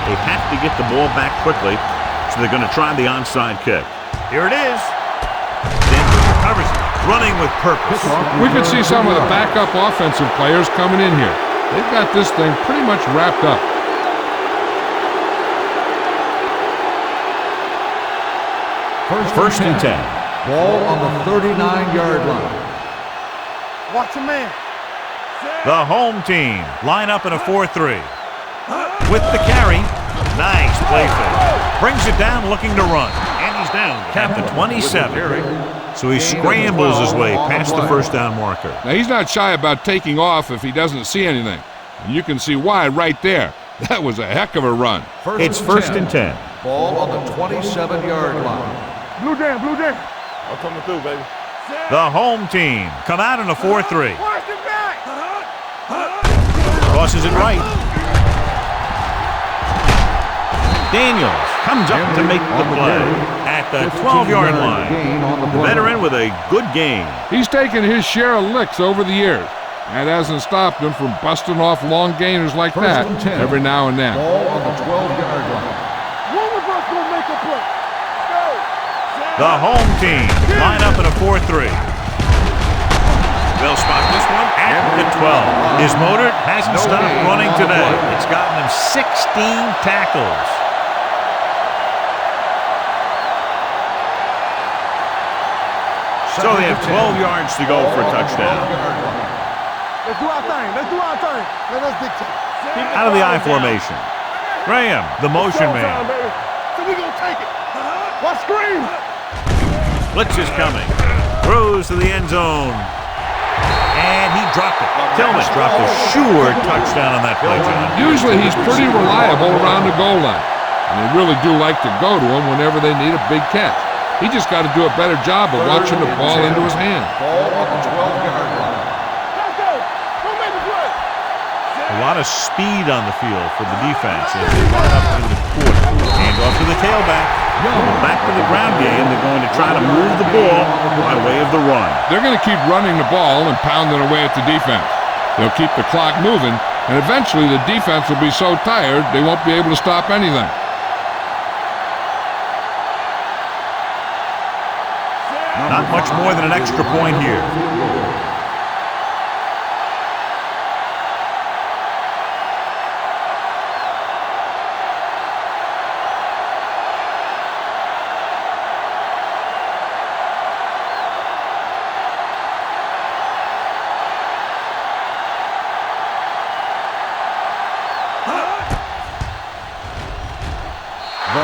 They have to get the ball back quickly, so they're going to try the onside kick. Here it is. Denver recovers it, running with purpose. We could see some of the backup offensive players coming in here. They've got this thing pretty much wrapped up. First and 10. Ball on the 39-yard line. Watch your man. The home team line up in a 4-3. With the carry. Nice play fake. Brings it down looking to run. And he's down at the 27. So he scrambles his way past the first down marker. Now, he's not shy about taking off if he doesn't see anything. And you can see why right there. That was a heck of a run. It's first and 10. Ball on the 27-yard line. Blue jam, blue jam. I'm coming through, baby. The home team come out in a 4-3. Watch it back. Crosses it right. Daniels comes up to make the play at the 12-yard line. The veteran with a good game. He's taken his share of licks over the years. That hasn't stopped him from busting off long gainers like that every now and then. Ball on the 12-yard line. One of us gonna make a play. Go. The home team line up in a 4-3. They'll spot this one at the 12. His motor hasn't stopped running today. It's gotten him 16 tackles. So they have 12 yards to go for a touchdown. Let's do our thing. Let's do our thing. Let us dictate. Out of the I formation. Graham, the motion man. So we gonna take it. Watch screen. Blitz is coming. Throws to the end zone. And he dropped it. Tillman dropped a sure touchdown on that play, John. Usually he's pretty reliable around the goal line. And they really do like to go to him whenever they need a big catch. He just got to do a better job of watching the ball into his hand. Ball on the 12-yard line. Let's go. Go make the play. A lot of speed on the field for the defense as they line up in the quarter. Hand off to the tailback. Back to the ground game. They're going to try to move the ball by way of the run. They're going to keep running the ball and pounding away at the defense. They'll keep the clock moving, and eventually the defense will be so tired they won't be able to stop anything. Not much more than an extra point here.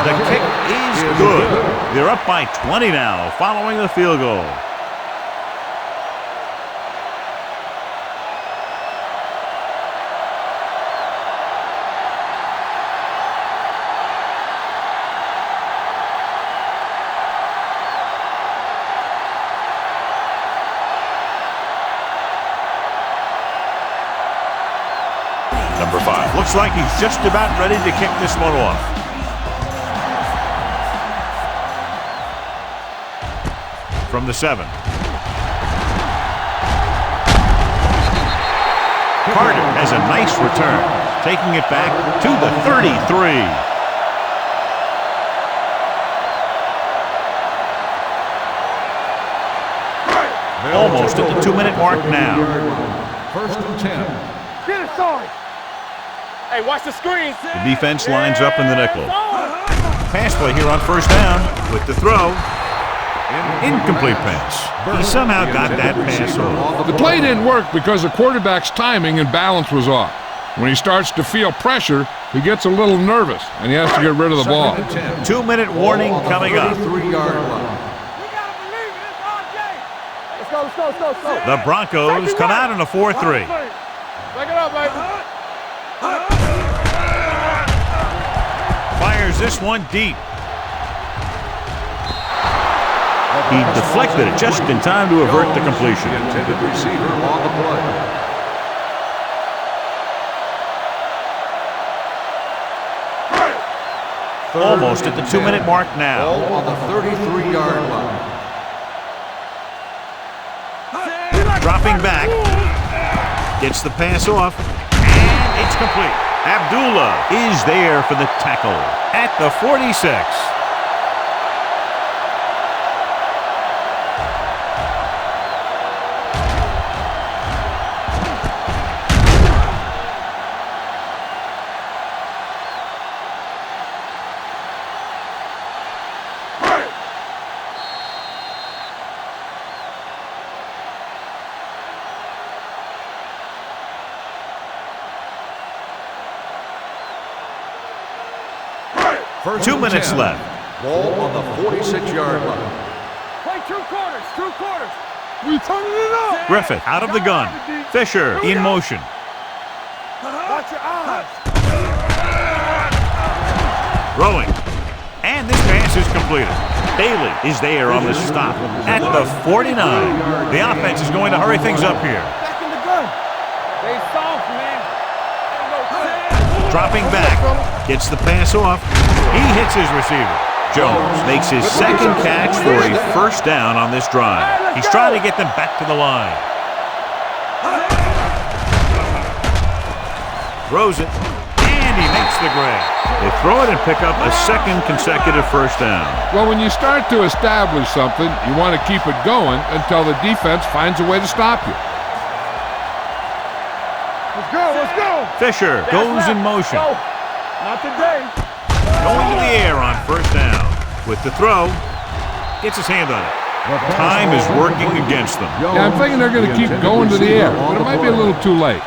The kick is good. They're up by 20 now, following the field goal. Number 5. Looks like he's just about ready to kick this one off. From the 7. Carter has a nice return, taking it back to the 33. Almost at the 2-minute mark now. First and 10. Get it started. Hey, watch the screen. The defense lines up in the nickel. Pass play here on first down with the throw. Incomplete pass. He somehow got that pass off. The play didn't work because the quarterback's timing and balance was off. When he starts to feel pressure, he gets a little nervous, and he has to get rid of the ball. 2-minute warning coming up. 3-yard line. We gotta believe it. It's our day. Let's The Broncos come out in a 4-3. Back it up, baby. Fires this one deep. He deflected it just in time to avert the completion. The intended receiver on the play. Almost at the 2-minute mark now. Ball on the 33-yard line. Dropping back. Gets the pass off. And it's complete. Abdullah is there for the tackle at the 46. First 2 minutes left. Ball on the 46-yard line. Play two quarters. We turning it up. Griffith out of the gun. Fisher in motion. Watch your eyes. Throwing. And this pass is completed. Bailey is there on the stop at the 49. The offense is going to hurry things up here. Back in the gun. They soft, man. Dropping back. Gets the pass off. He hits his receiver. Jones makes his second catch for a first down on this drive. He's trying to get them back to the line. Throws it. And he makes the grab. They throw it and pick up a second consecutive first down. Well, when you start to establish something, you want to keep it going until the defense finds a way to stop you. Let's go. Fisher goes in motion. Not today. Going to the air on first down. With the throw, gets his hand on it. Time is working against them. Yeah, I'm thinking they're going to keep going to the air, but it might be a little too late.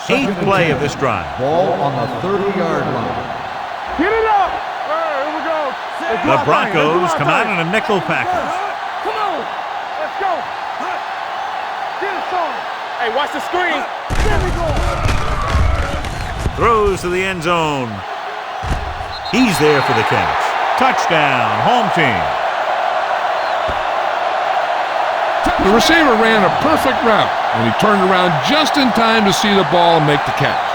Eighth play of this drive. Ball on the 30-yard line. Get it up. All right, here we go. The Broncos come out in a nickel package. Come on. Let's go. Get it started. Hey, watch the screen. There we go. Throws to the end zone. He's there for the catch. Touchdown, home team. The receiver ran a perfect route, and he turned around just in time to see the ball and make the catch.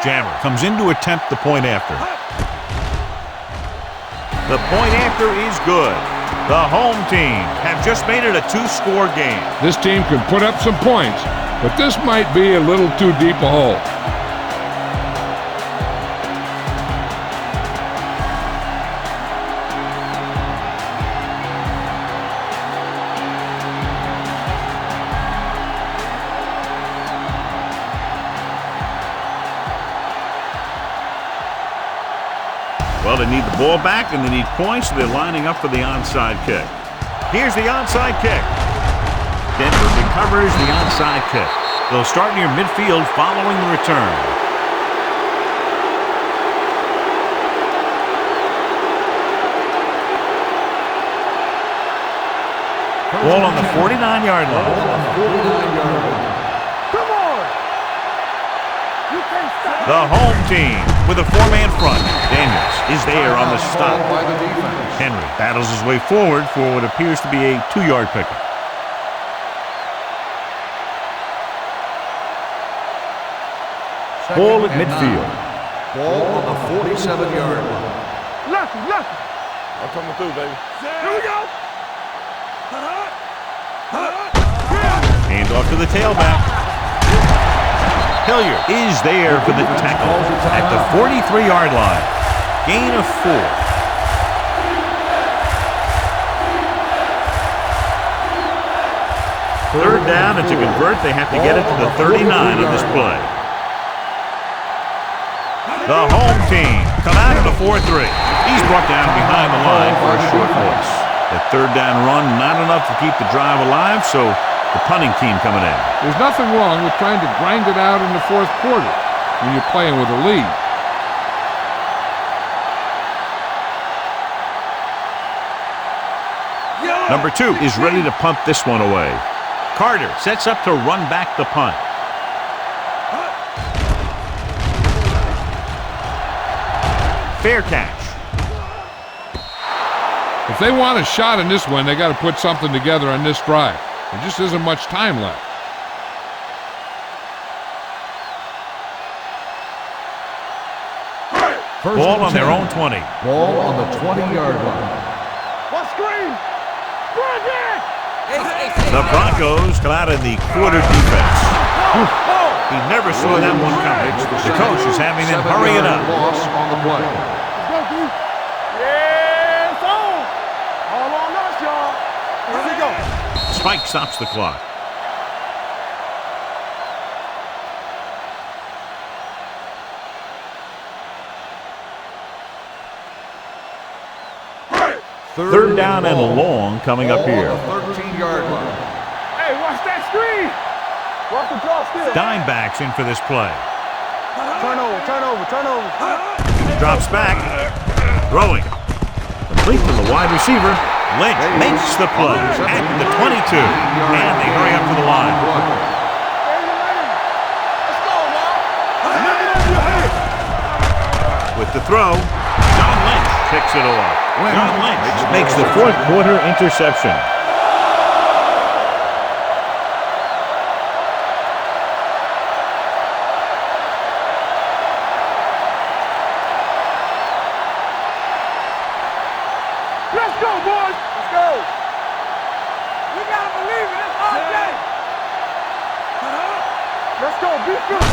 Jammer comes in to attempt the point after. The point after is good. The home team have just made it a two-score game. This team can put up some points, but this might be a little too deep a hole. Well, they need the ball back and they need points, so they're lining up for the onside kick. Here's the onside kick. Denver recovers the onside kick. They'll start near midfield following the return. Ball on the 49-yard line. Come on. You can't stop. The home team with a four-man front. Daniels is there on the stop. By the defense. Henry battles his way forward for what appears to be a 2-yard pickup. Ball at midfield. Ball on the 47-yard line. Lucky. I'm coming through, baby. Here we go. Hand off to the tailback. Hilliard is there for the tackle at the 43-yard line. Gain of 4. Third down, and to convert, they have to get it to the 39 of this play. The home team come out in a 4-3. He's brought down behind the line for a short loss. The third down run, not enough to keep the drive alive, so the punting team coming in. There's nothing wrong with trying to grind it out in the fourth quarter when you're playing with a lead. Number 2 is ready to punt this one away. Carter sets up to run back the punt. Fair catch. If they want a shot in this one, they got to put something together on this drive. There just isn't much time left. Ball on their own 20. Ball on the 20-yard line. What screen? The Broncos come out in the quarter defense. He never saw that one coming. The coach is having them hurry it up. Loss on the play. Yeah, it's on. All on us, y'all. Here we go. Spike stops the clock. Third down and long coming up here. 13-yard line. Hey, watch that screen. Watch the draw still. Dimebacks in for this play. Turnover. Drops back. Throwing. Complete to the wide receiver. Lynch makes the play at the 22. And they hurry up to the line. Let's go, now. With the throw, John Lynch picks it off. John Lynch makes the fourth quarter interception. Let's go, boys. Let's go. We gotta believe it. It's our day. Let's go. Be good.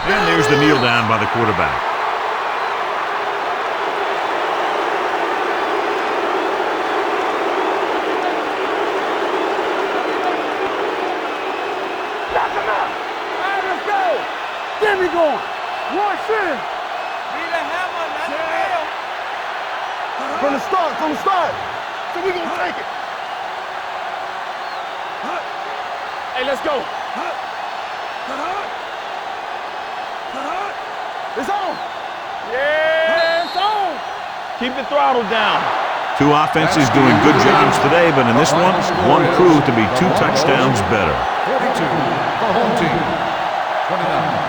And there's the kneel down by the quarterback. Get me going. One sin. Be the hammer, not the nail. From the start. So we gonna take it. Hey, let's go. It's on. Yeah, it's on. Keep the throttle down. Two offenses doing good jobs today, but in this one proved to be 2 touchdowns better. 42, the home team. 29.